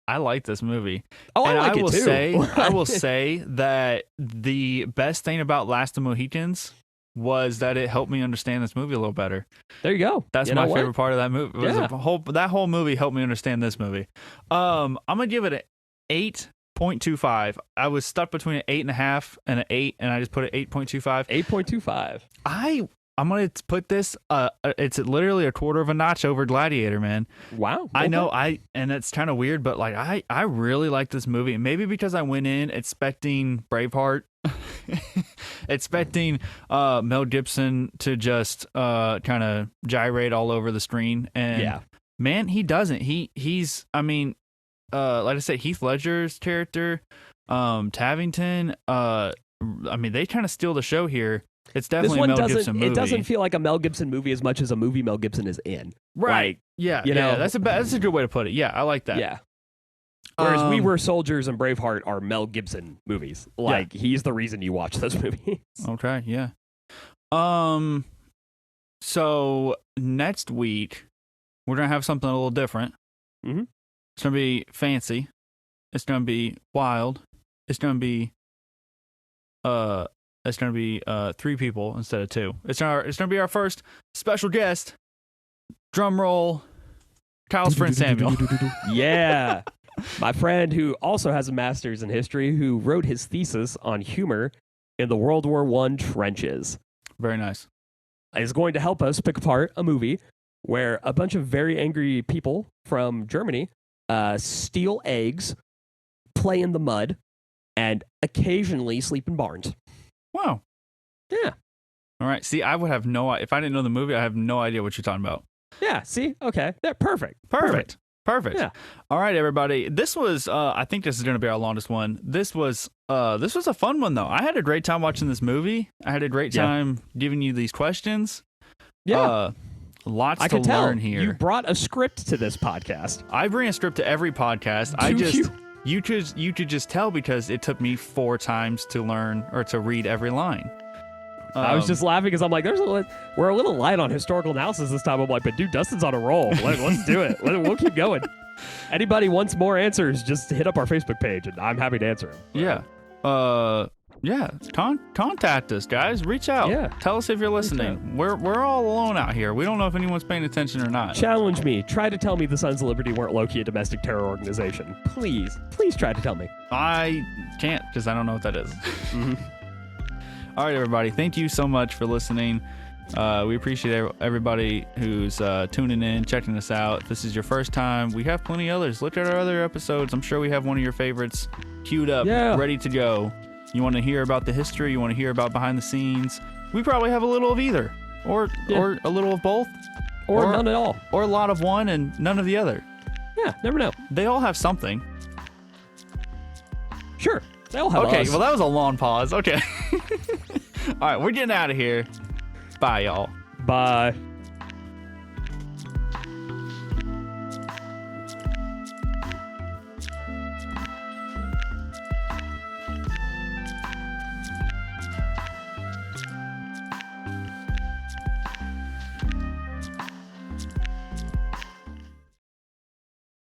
I like this movie. Oh, and I like it too. I will say that the best thing about Last of the Mohicans was that it helped me understand this movie a little better. There you go. That's my favorite part of that movie. That whole movie helped me understand this movie. I'm gonna give it an 8.25. I was stuck between an 8.5 and an 8, and I just put it 8.25. 8.25. I'm gonna put this. It's literally a quarter of a notch over Gladiator, man. Wow. Okay. I know. And it's kind of weird, but like I really like this movie. Maybe because I went in expecting Braveheart, expecting Mel Gibson to just kind of gyrate all over the screen, and man, he doesn't. He's. I mean, like I said, Heath Ledger's character, Tavington. I mean, they kind of steal the show here. It's definitely a Mel Gibson movie. It doesn't feel like a Mel Gibson movie as much as a movie Mel Gibson is in. Right. Like, that's a good way to put it. Yeah, I like that. Yeah. Whereas We Were Soldiers and Braveheart are Mel Gibson movies. Like, he's the reason you watch those movies. Okay, yeah. So next week we're gonna have something a little different. Mm-hmm. It's gonna be fancy. It's gonna be wild. It's gonna be 3 people instead of 2. It's gonna be our first special guest. Drum roll. Kyle's friend Samuel. Yeah. My friend who also has a master's in history, who wrote his thesis on humor in the World War I trenches. Very nice. Is going to help us pick apart a movie where a bunch of very angry people from Germany steal eggs, play in the mud, and occasionally sleep in barns. Wow. Yeah. All right. See, I would have if I didn't know the movie, I have no idea what you're talking about. Yeah. See? Okay. Yeah, perfect. Yeah. All right, everybody. This was I think this is going to be our longest one. This was a fun one though. I had a great time watching this movie. I had a great time giving you these questions. Yeah. Lots to learn here. You brought a script to this podcast. I bring a script to every podcast. You could just tell because it took me 4 times to learn or to read every line. I was just laughing because I'm like, we're a little light on historical analysis this time. I'm like, but dude, Dustin's on a roll. Let's do it. We'll keep going. Anybody wants more answers, just hit up our Facebook page, and I'm happy to answer them. Yeah. Contact us, guys. Reach out. Yeah. Tell us if you're listening. We're all alone out here. We don't know if anyone's paying attention or not. Challenge me. Try to tell me the Sons of Liberty weren't low-key a domestic terror organization. Please try to tell me. I can't because I don't know what that is. Mm-hmm. All right, everybody. Thank you so much for listening. We appreciate everybody who's tuning in, checking us out. If this is your first time, we have plenty others. Look at our other episodes. I'm sure we have one of your favorites queued up, ready to go. You want to hear about the history? You want to hear about behind the scenes? We probably have a little of either, or a little of both, or none at all, or a lot of one and none of the other. Yeah, never know. They all have something. Sure, they all have Okay, us. well, that was a long pause. Okay. All right, we're getting out of here. Bye, y'all. Bye.